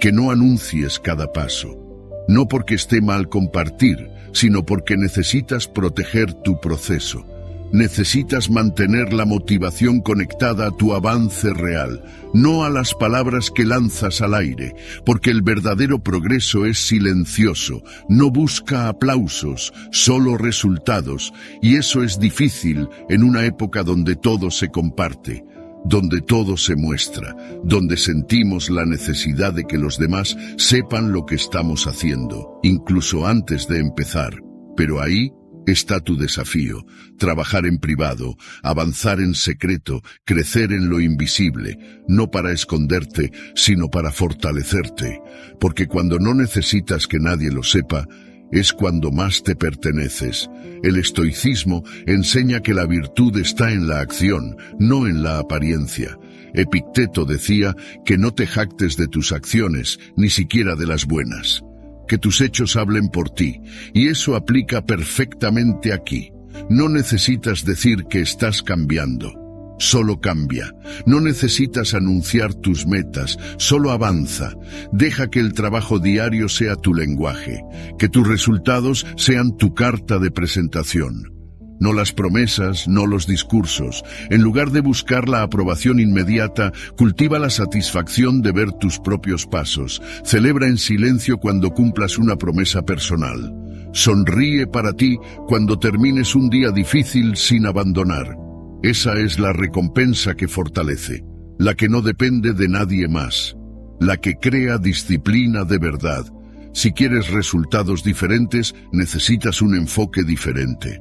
que no anuncies cada paso. No porque esté mal compartir, sino porque necesitas proteger tu proceso. Necesitas mantener la motivación conectada a tu avance real, no a las palabras que lanzas al aire, porque el verdadero progreso es silencioso, no busca aplausos, solo resultados, y eso es difícil en una época donde todo se comparte, donde todo se muestra, donde sentimos la necesidad de que los demás sepan lo que estamos haciendo, incluso antes de empezar. Pero ahí está tu desafío: trabajar en privado, avanzar en secreto, crecer en lo invisible, no para esconderte, sino para fortalecerte, porque cuando no necesitas que nadie lo sepa, es cuando más te perteneces. El estoicismo enseña que la virtud está en la acción, no en la apariencia. Epicteto decía que no te jactes de tus acciones, ni siquiera de las buenas. Que tus hechos hablen por ti, y eso aplica perfectamente aquí. No necesitas decir que estás cambiando. Solo cambia. No necesitas anunciar tus metas, solo avanza. Deja que el trabajo diario sea tu lenguaje, que tus resultados sean tu carta de presentación. No las promesas, no los discursos. En lugar de buscar la aprobación inmediata, cultiva la satisfacción de ver tus propios pasos. Celebra en silencio cuando cumplas una promesa personal. Sonríe para ti cuando termines un día difícil sin abandonar. Esa es la recompensa que fortalece, la que no depende de nadie más, la que crea disciplina de verdad. Si quieres resultados diferentes, necesitas un enfoque diferente.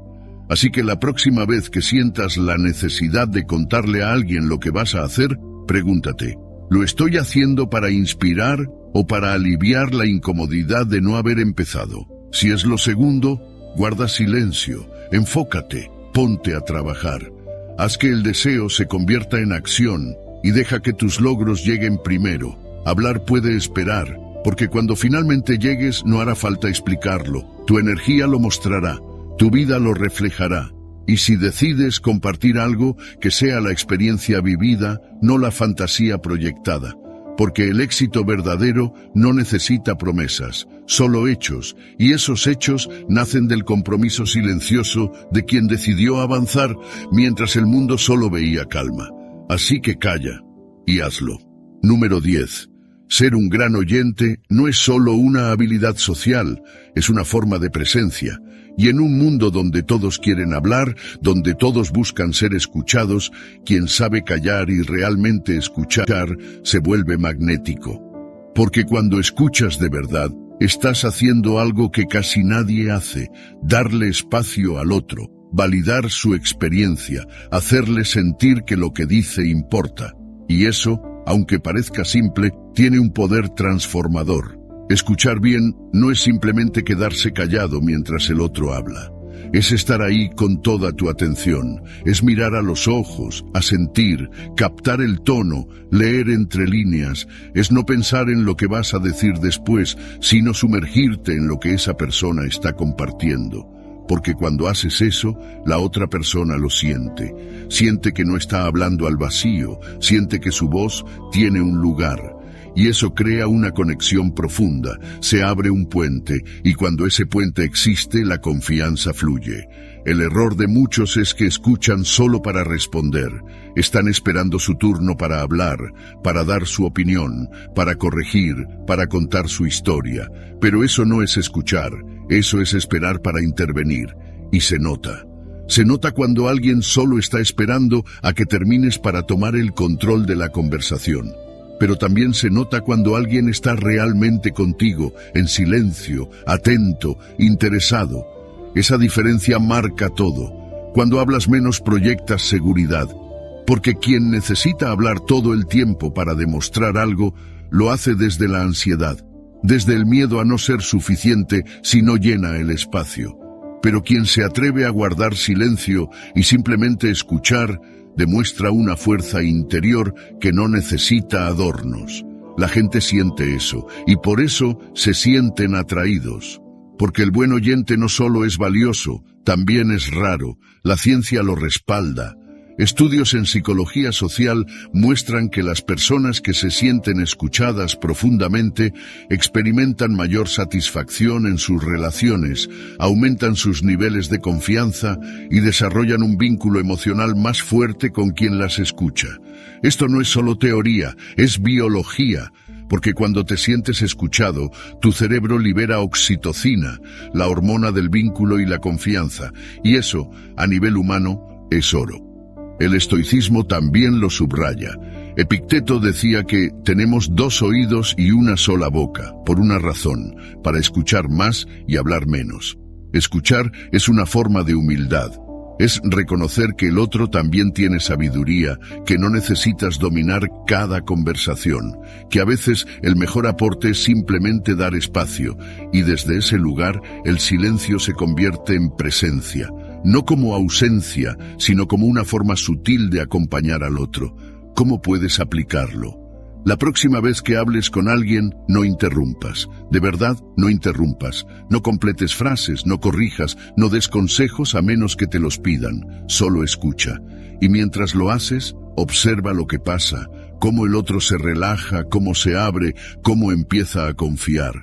Así que la próxima vez que sientas la necesidad de contarle a alguien lo que vas a hacer, pregúntate, ¿lo estoy haciendo para inspirar o para aliviar la incomodidad de no haber empezado? Si es lo segundo, guarda silencio, enfócate, ponte a trabajar. Haz que el deseo se convierta en acción y deja que tus logros lleguen primero. Hablar puede esperar, porque cuando finalmente llegues no hará falta explicarlo. Tu energía lo mostrará, tu vida lo reflejará. Y si decides compartir algo, que sea la experiencia vivida, no la fantasía proyectada. Porque el éxito verdadero no necesita promesas, solo hechos, y esos hechos nacen del compromiso silencioso de quien decidió avanzar mientras el mundo solo veía calma. Así que calla y hazlo. Número 10. Ser un gran oyente no es solo una habilidad social, es una forma de presencia. Y en un mundo donde todos quieren hablar, donde todos buscan ser escuchados, quien sabe callar y realmente escuchar se vuelve magnético. Porque cuando escuchas de verdad, estás haciendo algo que casi nadie hace: darle espacio al otro, validar su experiencia, hacerle sentir que lo que dice importa. Y eso, aunque parezca simple, tiene un poder transformador. Escuchar bien no es simplemente quedarse callado mientras el otro habla. Es estar ahí con toda tu atención, es mirar a los ojos, a sentir, captar el tono, leer entre líneas, es no pensar en lo que vas a decir después, sino sumergirte en lo que esa persona está compartiendo. Porque cuando haces eso, la otra persona lo siente. Siente que no está hablando al vacío, siente que su voz tiene un lugar. Y eso crea una conexión profunda, se abre un puente, y cuando ese puente existe, la confianza fluye. El error de muchos es que escuchan solo para responder. Están esperando su turno para hablar, para dar su opinión, para corregir, para contar su historia. Pero eso no es escuchar, eso es esperar para intervenir. Y se nota. Se nota cuando alguien solo está esperando a que termines para tomar el control de la conversación. Pero también se nota cuando alguien está realmente contigo, en silencio, atento, interesado. Esa diferencia marca todo. Cuando hablas menos proyectas seguridad, porque quien necesita hablar todo el tiempo para demostrar algo, lo hace desde la ansiedad, desde el miedo a no ser suficiente si no llena el espacio. Pero quien se atreve a guardar silencio y simplemente escuchar, demuestra una fuerza interior que no necesita adornos. La gente siente eso, y por eso se sienten atraídos. Porque el buen oyente no solo es valioso, también es raro. La ciencia lo respalda. Estudios en psicología social muestran que las personas que se sienten escuchadas profundamente experimentan mayor satisfacción en sus relaciones, aumentan sus niveles de confianza y desarrollan un vínculo emocional más fuerte con quien las escucha. Esto no es solo teoría, es biología, porque cuando te sientes escuchado, tu cerebro libera oxitocina, la hormona del vínculo y la confianza, y eso, a nivel humano, es oro. El estoicismo también lo subraya. Epicteto decía que tenemos 2 oídos y una sola boca, por una razón, para escuchar más y hablar menos. Escuchar es una forma de humildad. Es reconocer que el otro también tiene sabiduría, que no necesitas dominar cada conversación, que a veces el mejor aporte es simplemente dar espacio, y desde ese lugar el silencio se convierte en presencia. No como ausencia, sino como una forma sutil de acompañar al otro. ¿Cómo puedes aplicarlo? La próxima vez que hables con alguien, no interrumpas. De verdad, no interrumpas. No completes frases, no corrijas, no des consejos a menos que te los pidan. Solo escucha. Y mientras lo haces, observa lo que pasa, cómo el otro se relaja, cómo se abre, cómo empieza a confiar.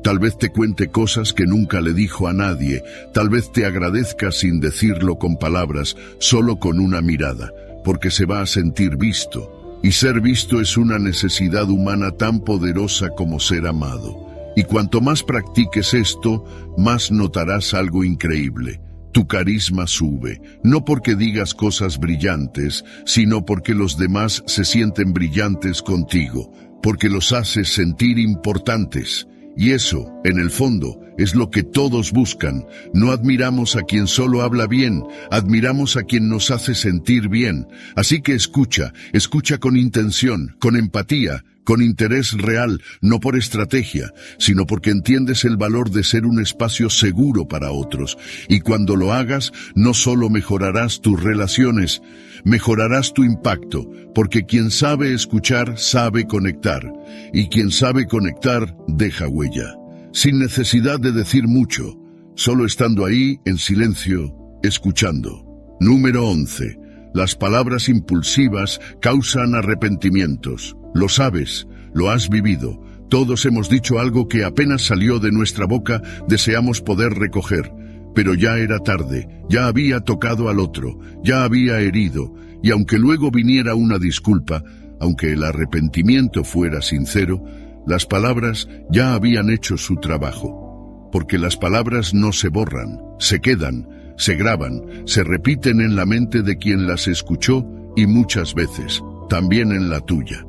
Tal vez te cuente cosas que nunca le dijo a nadie, tal vez te agradezca sin decirlo con palabras, solo con una mirada, porque se va a sentir visto. Y ser visto es una necesidad humana tan poderosa como ser amado. Y cuanto más practiques esto, más notarás algo increíble. Tu carisma sube, no porque digas cosas brillantes, sino porque los demás se sienten brillantes contigo, porque los haces sentir importantes. Y eso, en el fondo, es lo que todos buscan. No admiramos a quien solo habla bien, admiramos a quien nos hace sentir bien. Así que escucha con intención, con empatía, con interés real, no por estrategia, sino porque entiendes el valor de ser un espacio seguro para otros. Y cuando lo hagas, no solo mejorarás tus relaciones, mejorarás tu impacto, porque quien sabe escuchar, sabe conectar. Y quien sabe conectar, deja huella. Sin necesidad de decir mucho, solo estando ahí, en silencio, escuchando. Número 11. Las palabras impulsivas causan arrepentimientos. Lo sabes, lo has vivido. Todos hemos dicho algo que apenas salió de nuestra boca, deseamos poder recoger. Pero ya era tarde, ya había tocado al otro, ya había herido, y aunque luego viniera una disculpa, aunque el arrepentimiento fuera sincero, Las palabras ya habían hecho su trabajo, porque las palabras no se borran, se quedan, se graban, se repiten en la mente de quien las escuchó y muchas veces, también en la tuya.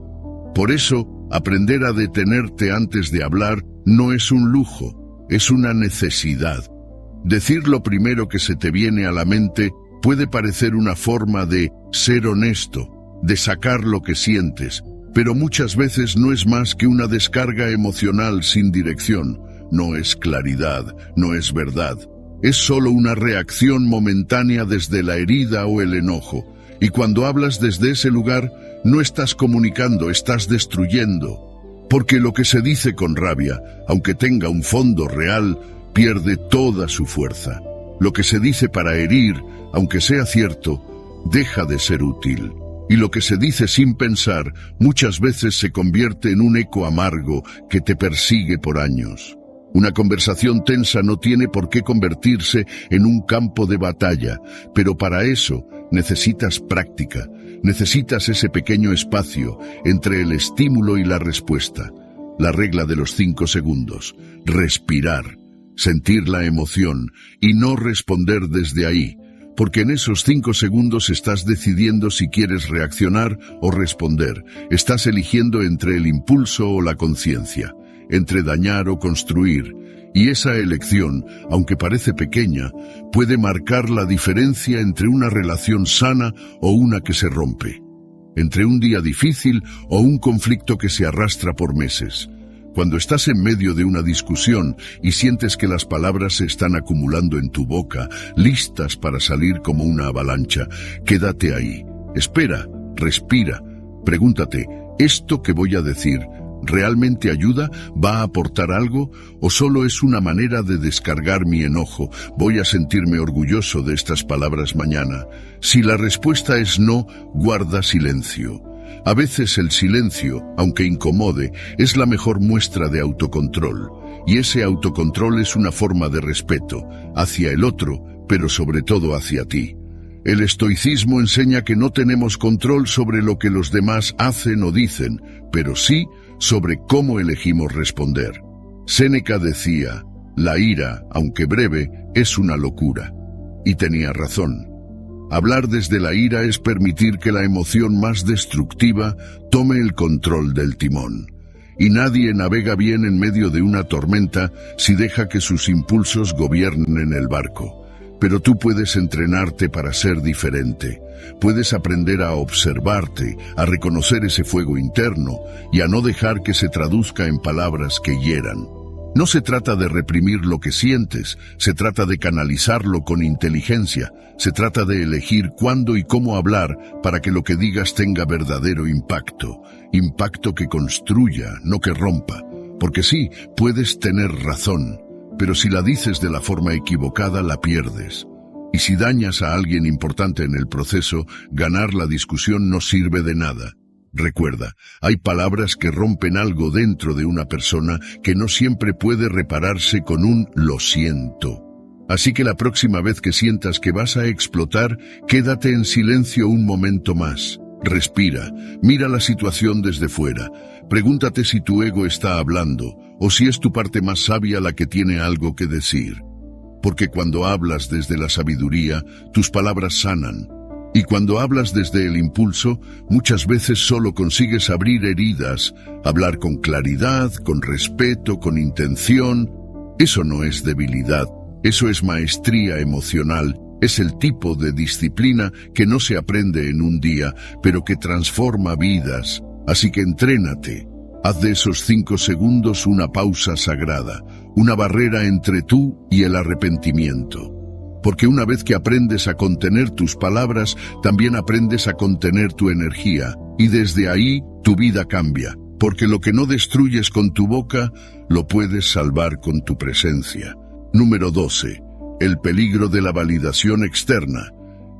Por eso, aprender a detenerte antes de hablar no es un lujo, es una necesidad. Decir lo primero que se te viene a la mente puede parecer una forma de ser honesto, de sacar lo que sientes, pero muchas veces no es más que una descarga emocional sin dirección. No es claridad, no es verdad. Es solo una reacción momentánea desde la herida o el enojo. Y cuando hablas desde ese lugar, no estás comunicando, estás destruyendo. Porque lo que se dice con rabia, aunque tenga un fondo real, pierde toda su fuerza. Lo que se dice para herir, aunque sea cierto, deja de ser útil. Y lo que se dice sin pensar, muchas veces se convierte en un eco amargo que te persigue por años. Una conversación tensa no tiene por qué convertirse en un campo de batalla, pero para eso necesitas práctica, necesitas ese pequeño espacio entre el estímulo y la respuesta. La regla de los 5 segundos, respirar, sentir la emoción y no responder desde ahí, porque en esos 5 segundos estás decidiendo si quieres reaccionar o responder, estás eligiendo entre el impulso o la conciencia, entre dañar o construir, y esa elección, aunque parece pequeña, puede marcar la diferencia entre una relación sana o una que se rompe, entre un día difícil o un conflicto que se arrastra por meses. Cuando estás en medio de una discusión y sientes que las palabras se están acumulando en tu boca, listas para salir como una avalancha, quédate ahí, espera, respira, pregúntate, ¿esto que voy a decir realmente ayuda? ¿Va a aportar algo? ¿O solo es una manera de descargar mi enojo? ¿Voy a sentirme orgulloso de estas palabras mañana? Si la respuesta es no, guarda silencio. A veces el silencio, aunque incomode, es la mejor muestra de autocontrol. Y ese autocontrol es una forma de respeto hacia el otro, pero sobre todo hacia ti. El estoicismo enseña que no tenemos control sobre lo que los demás hacen o dicen, pero sí sobre cómo elegimos responder. Séneca decía, la ira, aunque breve, es una locura. Y tenía razón. Hablar desde la ira es permitir que la emoción más destructiva tome el control del timón. Y nadie navega bien en medio de una tormenta si deja que sus impulsos gobiernen el barco. Pero tú puedes entrenarte para ser diferente. Puedes aprender a observarte, a reconocer ese fuego interno y a no dejar que se traduzca en palabras que hieran. No se trata de reprimir lo que sientes, se trata de canalizarlo con inteligencia, se trata de elegir cuándo y cómo hablar para que lo que digas tenga verdadero impacto, impacto que construya, no que rompa. Porque sí, puedes tener razón, pero si la dices de la forma equivocada, la pierdes. Y si dañas a alguien importante en el proceso, ganar la discusión no sirve de nada. Recuerda, hay palabras que rompen algo dentro de una persona que no siempre puede repararse con un lo siento. Así que la próxima vez que sientas que vas a explotar, quédate en silencio un momento más. Respira, mira la situación desde fuera. Pregúntate si tu ego está hablando o si es tu parte más sabia la que tiene algo que decir. Porque cuando hablas desde la sabiduría, tus palabras sanan. Y cuando hablas desde el impulso, muchas veces solo consigues abrir heridas, hablar con claridad, con respeto, con intención. Eso no es debilidad, eso es maestría emocional, es el tipo de disciplina que no se aprende en un día, pero que transforma vidas. Así que entrénate. Haz de esos 5 segundos una pausa sagrada, una barrera entre tú y el arrepentimiento. Porque una vez que aprendes a contener tus palabras, también aprendes a contener tu energía, y desde ahí tu vida cambia, porque lo que no destruyes con tu boca, lo puedes salvar con tu presencia. Número 12. El peligro de la validación externa.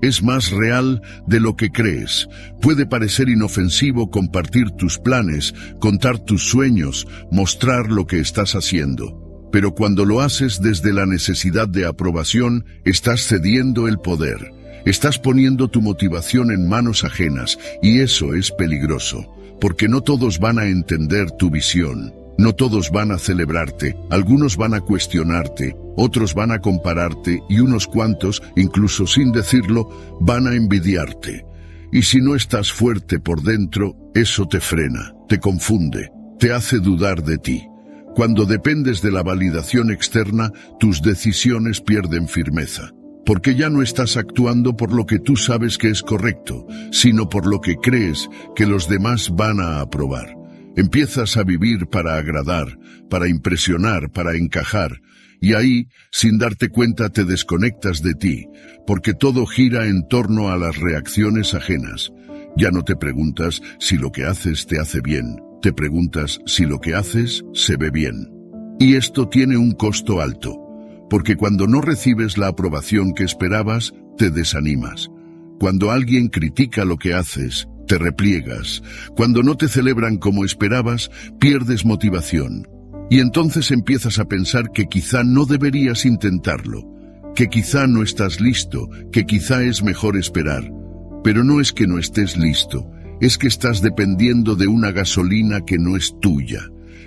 Es más real de lo que crees. Puede parecer inofensivo compartir tus planes, contar tus sueños, mostrar lo que estás haciendo. Pero cuando lo haces desde la necesidad de aprobación, estás cediendo el poder. Estás poniendo tu motivación en manos ajenas, y eso es peligroso, porque no todos van a entender tu visión. No todos van a celebrarte, algunos van a cuestionarte, otros van a compararte y unos cuantos, incluso sin decirlo, van a envidiarte. Y si no estás fuerte por dentro, eso te frena, te confunde, te hace dudar de ti. Cuando dependes de la validación externa, tus decisiones pierden firmeza, porque ya no estás actuando por lo que tú sabes que es correcto, sino por lo que crees que los demás van a aprobar. Empiezas a vivir para agradar, para impresionar, para encajar, y ahí, sin darte cuenta, te desconectas de ti, porque todo gira en torno a las reacciones ajenas. Ya no te preguntas si lo que haces te hace bien, te preguntas si lo que haces se ve bien. Y esto tiene un costo alto, porque cuando no recibes la aprobación que esperabas, te desanimas. Cuando alguien critica lo que haces, te repliegas. Cuando no te celebran como esperabas, pierdes motivación. Y entonces empiezas a pensar que quizá no deberías intentarlo, que quizá no estás listo, que quizá es mejor esperar. Pero no es que no estés listo, es que estás dependiendo de una gasolina que no es tuya.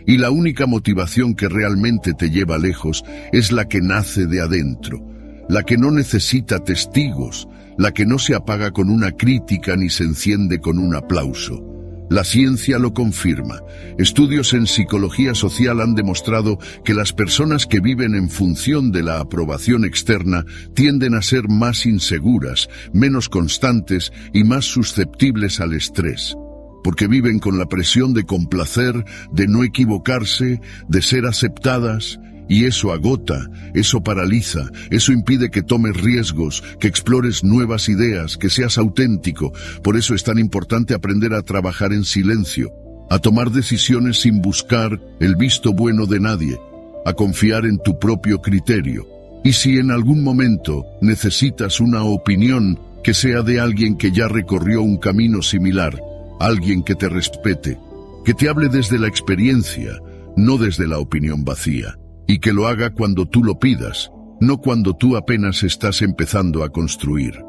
Y la única motivación que realmente te lleva lejos es la que nace de adentro, la que no necesita testigos, la que no se apaga con una crítica ni se enciende con un aplauso. La ciencia lo confirma. Estudios en psicología social han demostrado que las personas que viven en función de la aprobación externa tienden a ser más inseguras, menos constantes y más susceptibles al estrés, porque viven con la presión de complacer, de no equivocarse, de ser aceptadas. Y eso agota, eso paraliza, eso impide que tomes riesgos, que explores nuevas ideas, que seas auténtico. Por eso es tan importante aprender a trabajar en silencio, a tomar decisiones sin buscar el visto bueno de nadie, a confiar en tu propio criterio. Y si en algún momento necesitas una opinión, que sea de alguien que ya recorrió un camino similar, alguien que te respete, que te hable desde la experiencia, no desde la opinión vacía. Y que lo haga cuando tú lo pidas, no cuando tú apenas estás empezando a construir.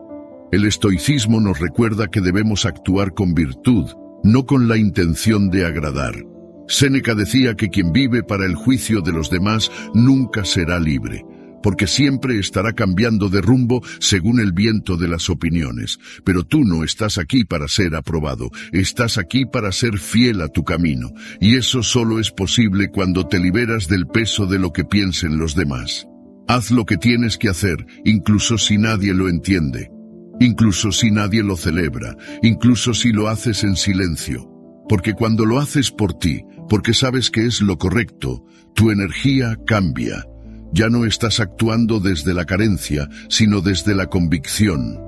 El estoicismo nos recuerda que debemos actuar con virtud, no con la intención de agradar. Séneca decía que quien vive para el juicio de los demás nunca será libre, porque siempre estará cambiando de rumbo según el viento de las opiniones. Pero tú no estás aquí para ser aprobado, estás aquí para ser fiel a tu camino, y eso solo es posible cuando te liberas del peso de lo que piensen los demás. Haz lo que tienes que hacer, incluso si nadie lo entiende, incluso si nadie lo celebra, incluso si lo haces en silencio, porque cuando lo haces por ti, porque sabes que es lo correcto, tu energía cambia. Ya no estás actuando desde la carencia, sino desde la convicción.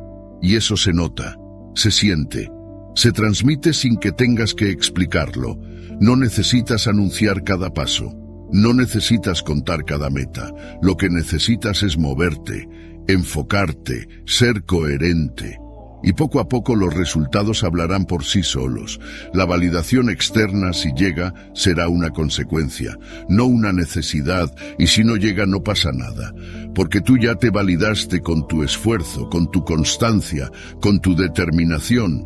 Y eso se nota, se siente, se transmite sin que tengas que explicarlo. No necesitas anunciar cada paso, no necesitas contar cada meta. Lo que necesitas es moverte, enfocarte, ser coherente. Y poco a poco los resultados hablarán por sí solos. La validación externa, si llega, será una consecuencia, no una necesidad, y si no llega no pasa nada, porque tú ya te validaste con tu esfuerzo, con tu constancia, con tu determinación.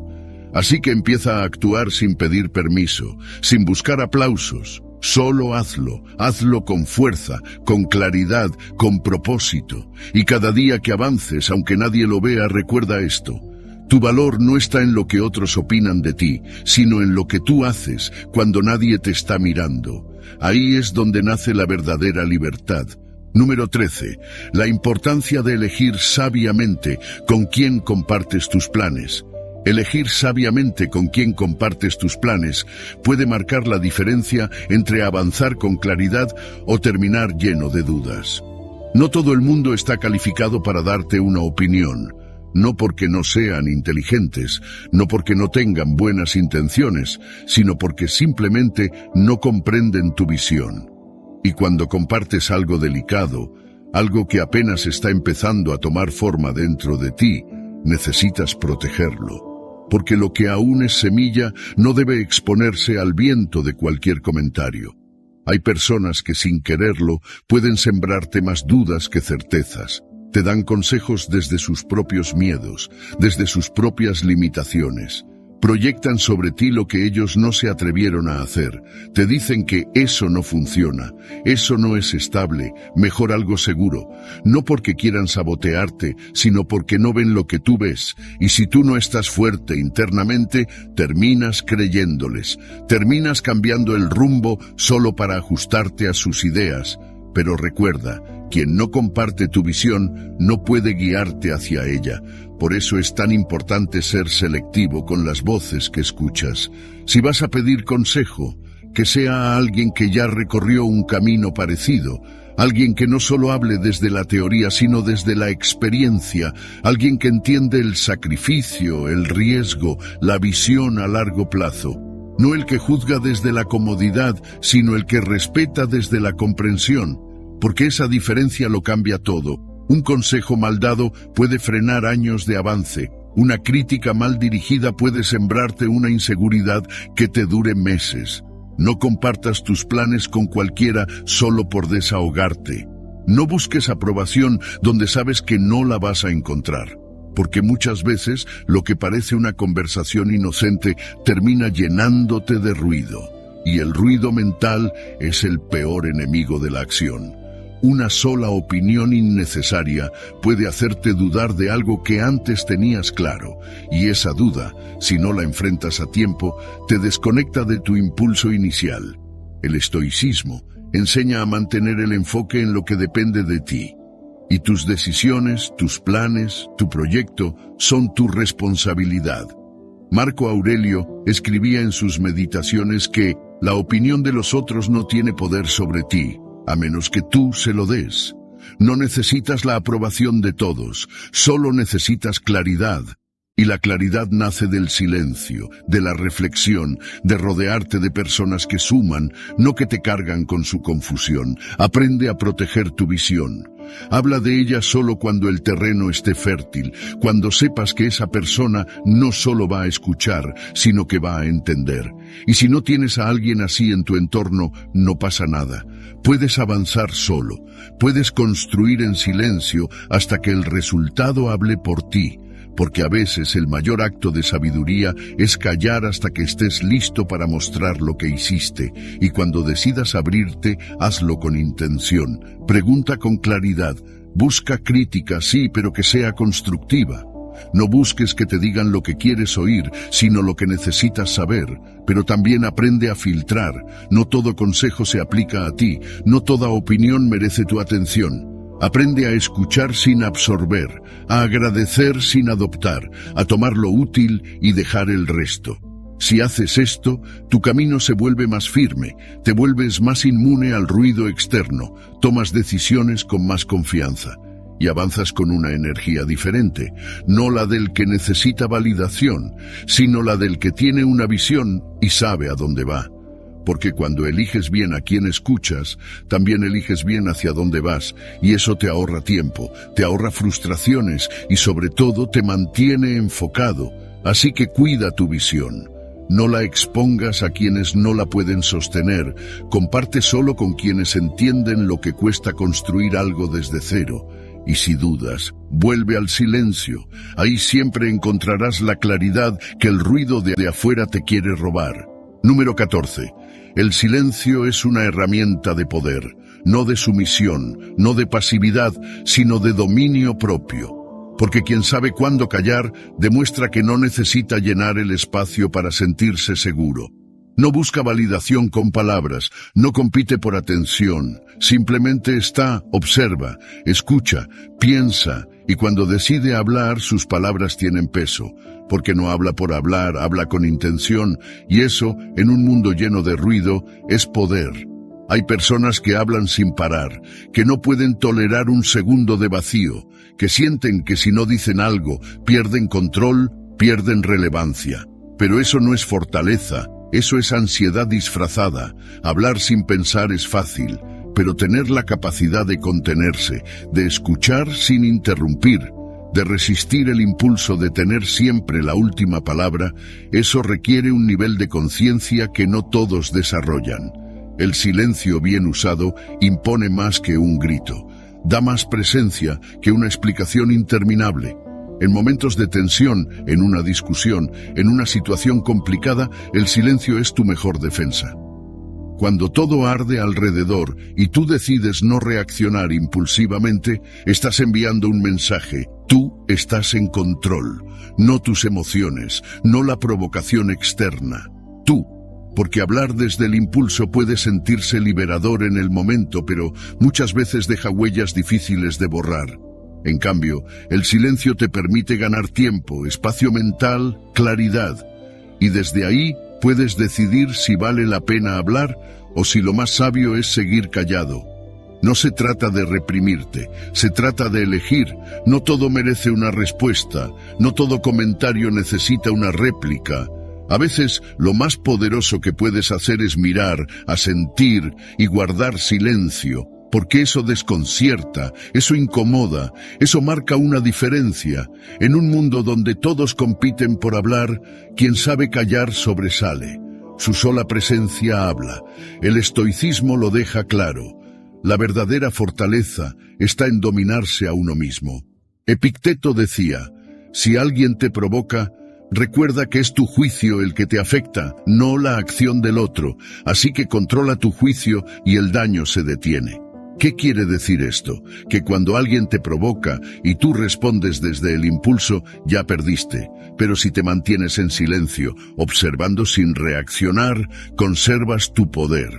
Así que empieza a actuar sin pedir permiso, sin buscar aplausos. Solo hazlo con fuerza, con claridad, con propósito. Y cada día que avances, aunque nadie lo vea, recuerda esto. Tu valor no está en lo que otros opinan de ti, sino en lo que tú haces cuando nadie te está mirando. Ahí es donde nace la verdadera libertad. Número 13. La importancia de elegir sabiamente con quién compartes tus planes. Elegir sabiamente con quién compartes tus planes puede marcar la diferencia entre avanzar con claridad o terminar lleno de dudas. No todo el mundo está calificado para darte una opinión. No porque no sean inteligentes, no porque no tengan buenas intenciones, sino porque simplemente no comprenden tu visión. Y cuando compartes algo delicado, algo que apenas está empezando a tomar forma dentro de ti, necesitas protegerlo, porque lo que aún es semilla no debe exponerse al viento de cualquier comentario. Hay personas que sin quererlo pueden sembrarte más dudas que certezas. Te dan consejos desde sus propios miedos, desde sus propias limitaciones. Proyectan sobre ti lo que ellos no se atrevieron a hacer. Te dicen que eso no funciona, eso no es estable, mejor algo seguro. No porque quieran sabotearte, sino porque no ven lo que tú ves. Y si tú no estás fuerte internamente, terminas creyéndoles. Terminas cambiando el rumbo solo para ajustarte a sus ideas. Pero recuerda, quien no comparte tu visión no puede guiarte hacia ella. Por eso es tan importante ser selectivo con las voces que escuchas. Si vas a pedir consejo, que sea a alguien que ya recorrió un camino parecido, alguien que no solo hable desde la teoría, sino desde la experiencia, alguien que entiende el sacrificio, el riesgo, la visión a largo plazo. No el que juzga desde la comodidad, sino el que respeta desde la comprensión, porque esa diferencia lo cambia todo. Un consejo mal dado puede frenar años de avance. Una crítica mal dirigida puede sembrarte una inseguridad que te dure meses. No compartas tus planes con cualquiera solo por desahogarte. No busques aprobación donde sabes que no la vas a encontrar, porque muchas veces lo que parece una conversación inocente termina llenándote de ruido, y el ruido mental es el peor enemigo de la acción. Una sola opinión innecesaria puede hacerte dudar de algo que antes tenías claro, y esa duda, si no la enfrentas a tiempo, te desconecta de tu impulso inicial. El estoicismo enseña a mantener el enfoque en lo que depende de ti, y tus decisiones, tus planes, tu proyecto son tu responsabilidad. Marco Aurelio escribía en sus meditaciones que la opinión de los otros no tiene poder sobre ti, a menos que tú se lo des. No necesitas la aprobación de todos, solo necesitas claridad. Y la claridad nace del silencio, de la reflexión, de rodearte de personas que suman, no que te cargan con su confusión. Aprende a proteger tu visión. Habla de ella solo cuando el terreno esté fértil, cuando sepas que esa persona no solo va a escuchar, sino que va a entender. Y si no tienes a alguien así en tu entorno, no pasa nada. Puedes avanzar solo, puedes construir en silencio hasta que el resultado hable por ti. Porque a veces el mayor acto de sabiduría es callar hasta que estés listo para mostrar lo que hiciste, y cuando decidas abrirte, hazlo con intención. Pregunta con claridad, busca crítica, sí, pero que sea constructiva. No busques que te digan lo que quieres oír, sino lo que necesitas saber, pero también aprende a filtrar. No todo consejo se aplica a ti, no toda opinión merece tu atención. Aprende a escuchar sin absorber, a agradecer sin adoptar, a tomar lo útil y dejar el resto. Si haces esto, tu camino se vuelve más firme, te vuelves más inmune al ruido externo, tomas decisiones con más confianza y avanzas con una energía diferente, no la del que necesita validación, sino la del que tiene una visión y sabe a dónde va. Porque cuando eliges bien a quien escuchas, también eliges bien hacia dónde vas, y eso te ahorra tiempo, te ahorra frustraciones y sobre todo te mantiene enfocado. Así que cuida tu visión. No la expongas a quienes no la pueden sostener, comparte solo con quienes entienden lo que cuesta construir algo desde cero. Y si dudas, vuelve al silencio. Ahí siempre encontrarás la claridad que el ruido de afuera te quiere robar. Número 14. El silencio es una herramienta de poder, no de sumisión, no de pasividad, sino de dominio propio. Porque quien sabe cuándo callar, demuestra que no necesita llenar el espacio para sentirse seguro. No busca validación con palabras, no compite por atención, simplemente está, observa, escucha, piensa, y cuando decide hablar, sus palabras tienen peso. Porque no habla por hablar, habla con intención, y eso, en un mundo lleno de ruido, es poder. Hay personas que hablan sin parar, que no pueden tolerar un segundo de vacío, que sienten que si no dicen algo, pierden control, pierden relevancia. Pero eso no es fortaleza, eso es ansiedad disfrazada. Hablar sin pensar es fácil, pero tener la capacidad de contenerse, de escuchar sin interrumpir, de resistir el impulso de tener siempre la última palabra, eso requiere un nivel de conciencia que no todos desarrollan. El silencio bien usado impone más que un grito, da más presencia que una explicación interminable. En momentos de tensión, en una discusión, en una situación complicada, el silencio es tu mejor defensa. Cuando todo arde alrededor y tú decides no reaccionar impulsivamente, estás enviando un mensaje. Tú estás en control, no tus emociones, no la provocación externa. Tú, porque hablar desde el impulso puede sentirse liberador en el momento, pero muchas veces deja huellas difíciles de borrar. En cambio, el silencio te permite ganar tiempo, espacio mental, claridad. Y desde ahí puedes decidir si vale la pena hablar o si lo más sabio es seguir callado. No se trata de reprimirte, se trata de elegir. No todo merece una respuesta, no todo comentario necesita una réplica. A veces lo más poderoso que puedes hacer es mirar, asentir y guardar silencio. Porque eso desconcierta, eso incomoda, eso marca una diferencia. En un mundo donde todos compiten por hablar, quien sabe callar sobresale. Su sola presencia habla. El estoicismo lo deja claro. La verdadera fortaleza está en dominarse a uno mismo. Epicteto decía, si alguien te provoca, recuerda que es tu juicio el que te afecta, no la acción del otro, así que controla tu juicio y el daño se detiene. ¿Qué quiere decir esto? Que cuando alguien te provoca y tú respondes desde el impulso, ya perdiste. Pero si te mantienes en silencio, observando sin reaccionar, conservas tu poder.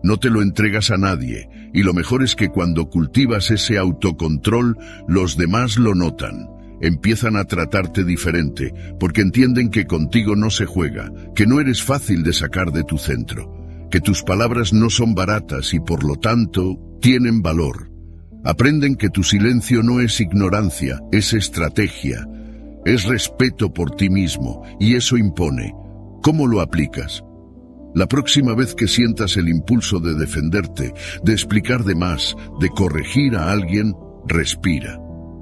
No te lo entregas a nadie, y lo mejor es que cuando cultivas ese autocontrol, los demás lo notan. Empiezan a tratarte diferente, porque entienden que contigo no se juega, que no eres fácil de sacar de tu centro, que tus palabras no son baratas y por lo tanto tienen valor. Aprenden que tu silencio no es ignorancia, es estrategia, es respeto por ti mismo, y eso impone. ¿Cómo lo aplicas? La próxima vez que sientas el impulso de defenderte, de explicar de más, de corregir a alguien, respira.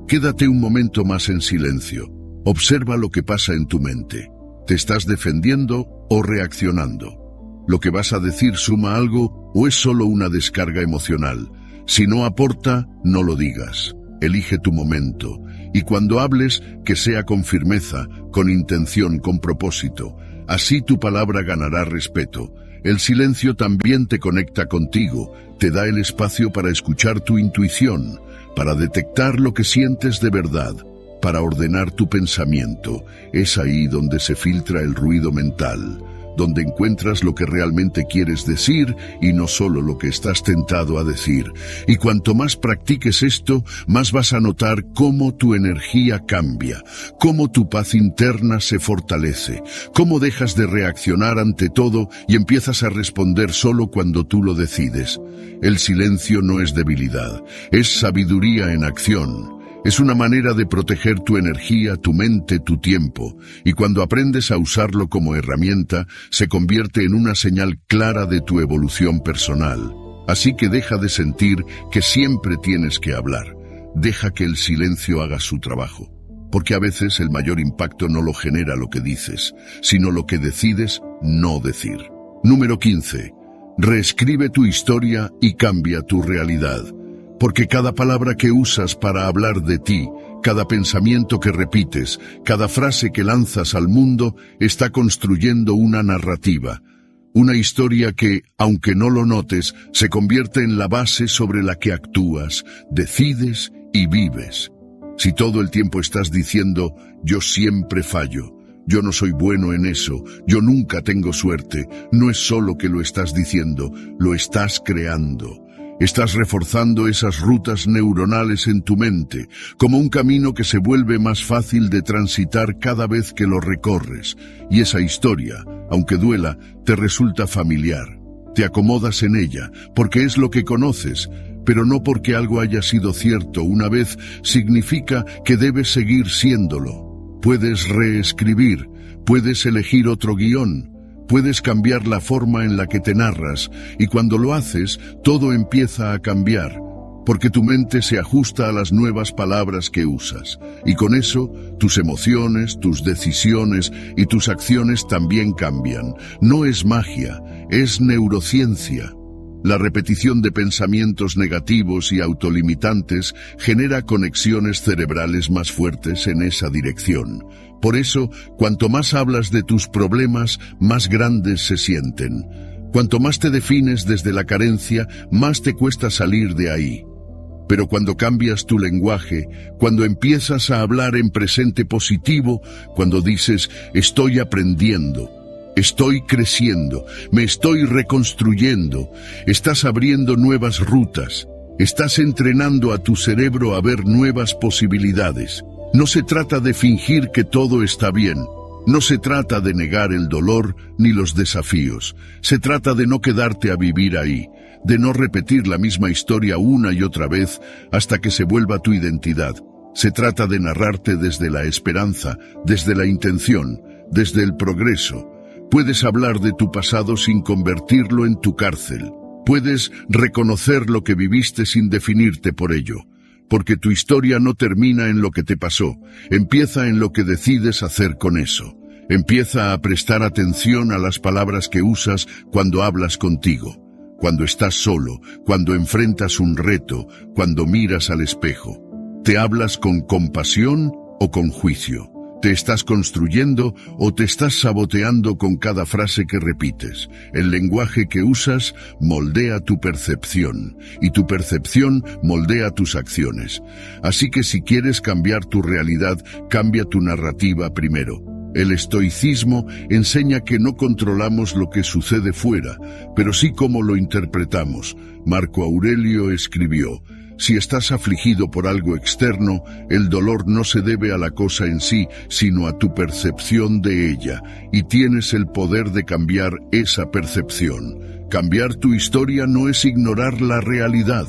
Quédate un momento más en silencio. Observa lo que pasa en tu mente. ¿Te estás defendiendo o reaccionando? ¿Lo que vas a decir suma algo o es solo una descarga emocional? Si no aporta, no lo digas. Elige tu momento. Y cuando hables, que sea con firmeza, con intención, con propósito. Así tu palabra ganará respeto. El silencio también te conecta contigo, te da el espacio para escuchar tu intuición, para detectar lo que sientes de verdad, para ordenar tu pensamiento. Es ahí donde se filtra el ruido mental, donde encuentras lo que realmente quieres decir y no solo lo que estás tentado a decir. Y cuanto más practiques esto, más vas a notar cómo tu energía cambia, cómo tu paz interna se fortalece, cómo dejas de reaccionar ante todo y empiezas a responder solo cuando tú lo decides. El silencio no es debilidad, es sabiduría en acción. Es una manera de proteger tu energía, tu mente, tu tiempo, y cuando aprendes a usarlo como herramienta, se convierte en una señal clara de tu evolución personal. Así que deja de sentir que siempre tienes que hablar. Deja que el silencio haga su trabajo, porque a veces el mayor impacto no lo genera lo que dices, sino lo que decides no decir. Número 15. Reescribe tu historia y cambia tu realidad. Porque cada palabra que usas para hablar de ti, cada pensamiento que repites, cada frase que lanzas al mundo, está construyendo una narrativa. Una historia que, aunque no lo notes, se convierte en la base sobre la que actúas, decides y vives. Si todo el tiempo estás diciendo, yo siempre fallo, yo no soy bueno en eso, yo nunca tengo suerte, no es solo que lo estás diciendo, lo estás creando. Estás reforzando esas rutas neuronales en tu mente, como un camino que se vuelve más fácil de transitar cada vez que lo recorres. Y esa historia, aunque duela, te resulta familiar. Te acomodas en ella, porque es lo que conoces, pero no porque algo haya sido cierto una vez significa que debes seguir siéndolo. Puedes reescribir, puedes elegir otro guión. Puedes cambiar la forma en la que te narras, y cuando lo haces, todo empieza a cambiar, porque tu mente se ajusta a las nuevas palabras que usas, y con eso, tus emociones, tus decisiones y tus acciones también cambian. No es magia, es neurociencia. La repetición de pensamientos negativos y autolimitantes genera conexiones cerebrales más fuertes en esa dirección. Por eso, cuanto más hablas de tus problemas, más grandes se sienten. Cuanto más te defines desde la carencia, más te cuesta salir de ahí. Pero cuando cambias tu lenguaje, cuando empiezas a hablar en presente positivo, cuando dices, estoy aprendiendo, estoy creciendo, me estoy reconstruyendo, estás abriendo nuevas rutas, estás entrenando a tu cerebro a ver nuevas posibilidades. No se trata de fingir que todo está bien, no se trata de negar el dolor ni los desafíos, se trata de no quedarte a vivir ahí, de no repetir la misma historia una y otra vez hasta que se vuelva tu identidad. Se trata de narrarte desde la esperanza, desde la intención, desde el progreso. Puedes hablar de tu pasado sin convertirlo en tu cárcel. Puedes reconocer lo que viviste sin definirte por ello. Porque tu historia no termina en lo que te pasó, empieza en lo que decides hacer con eso. Empieza a prestar atención a las palabras que usas cuando hablas contigo, cuando estás solo, cuando enfrentas un reto, cuando miras al espejo. ¿Te hablas con compasión o con juicio? ¿Te estás construyendo o te estás saboteando con cada frase que repites? El lenguaje que usas moldea tu percepción, y tu percepción moldea tus acciones. Así que si quieres cambiar tu realidad, cambia tu narrativa primero. El estoicismo enseña que no controlamos lo que sucede fuera, pero sí cómo lo interpretamos. Marco Aurelio escribió: si estás afligido por algo externo, el dolor no se debe a la cosa en sí, sino a tu percepción de ella, y tienes el poder de cambiar esa percepción. Cambiar tu historia no es ignorar la realidad,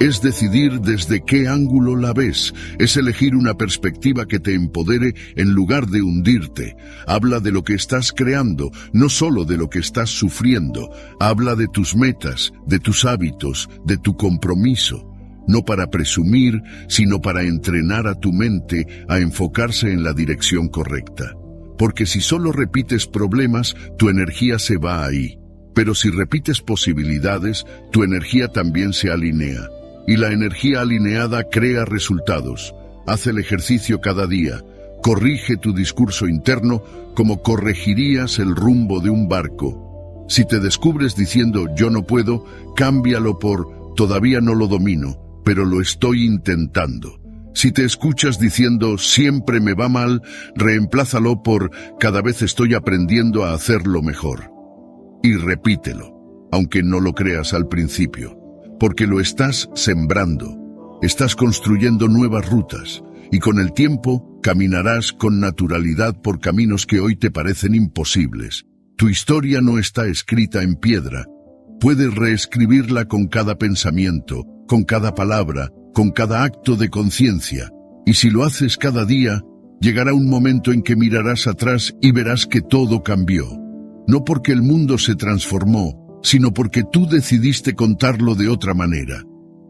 es decidir desde qué ángulo la ves, es elegir una perspectiva que te empodere en lugar de hundirte. Habla de lo que estás creando, no solo de lo que estás sufriendo. Habla de tus metas, de tus hábitos, de tu compromiso. No para presumir, sino para entrenar a tu mente a enfocarse en la dirección correcta. Porque si solo repites problemas, tu energía se va ahí. Pero si repites posibilidades, tu energía también se alinea. Y la energía alineada crea resultados. Haz el ejercicio cada día. Corrige tu discurso interno como corregirías el rumbo de un barco. Si te descubres diciendo yo no puedo, cámbialo por todavía no lo domino, pero lo estoy intentando. Si te escuchas diciendo siempre me va mal, reemplázalo por cada vez estoy aprendiendo a hacerlo mejor. Y repítelo, aunque no lo creas al principio, porque lo estás sembrando. Estás construyendo nuevas rutas, y con el tiempo caminarás con naturalidad por caminos que hoy te parecen imposibles. Tu historia no está escrita en piedra. Puedes reescribirla con cada pensamiento, con cada palabra, con cada acto de conciencia. Y si lo haces cada día, llegará un momento en que mirarás atrás y verás que todo cambió. No porque el mundo se transformó, sino porque tú decidiste contarlo de otra manera.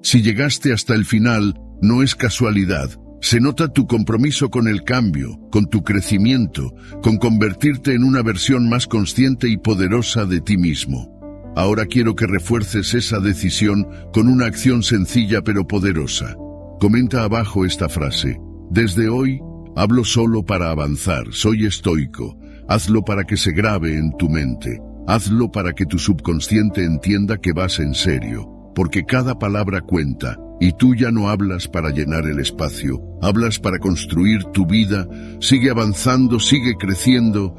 Si llegaste hasta el final, no es casualidad. Se nota tu compromiso con el cambio, con tu crecimiento, con convertirte en una versión más consciente y poderosa de ti mismo. Ahora quiero que refuerces esa decisión con una acción sencilla pero poderosa. Comenta abajo esta frase: desde hoy, hablo solo para avanzar, soy estoico. Hazlo para que se grabe en tu mente. Hazlo para que tu subconsciente entienda que vas en serio, porque cada palabra cuenta, y tú ya no hablas para llenar el espacio, hablas para construir tu vida. Sigue avanzando, sigue creciendo.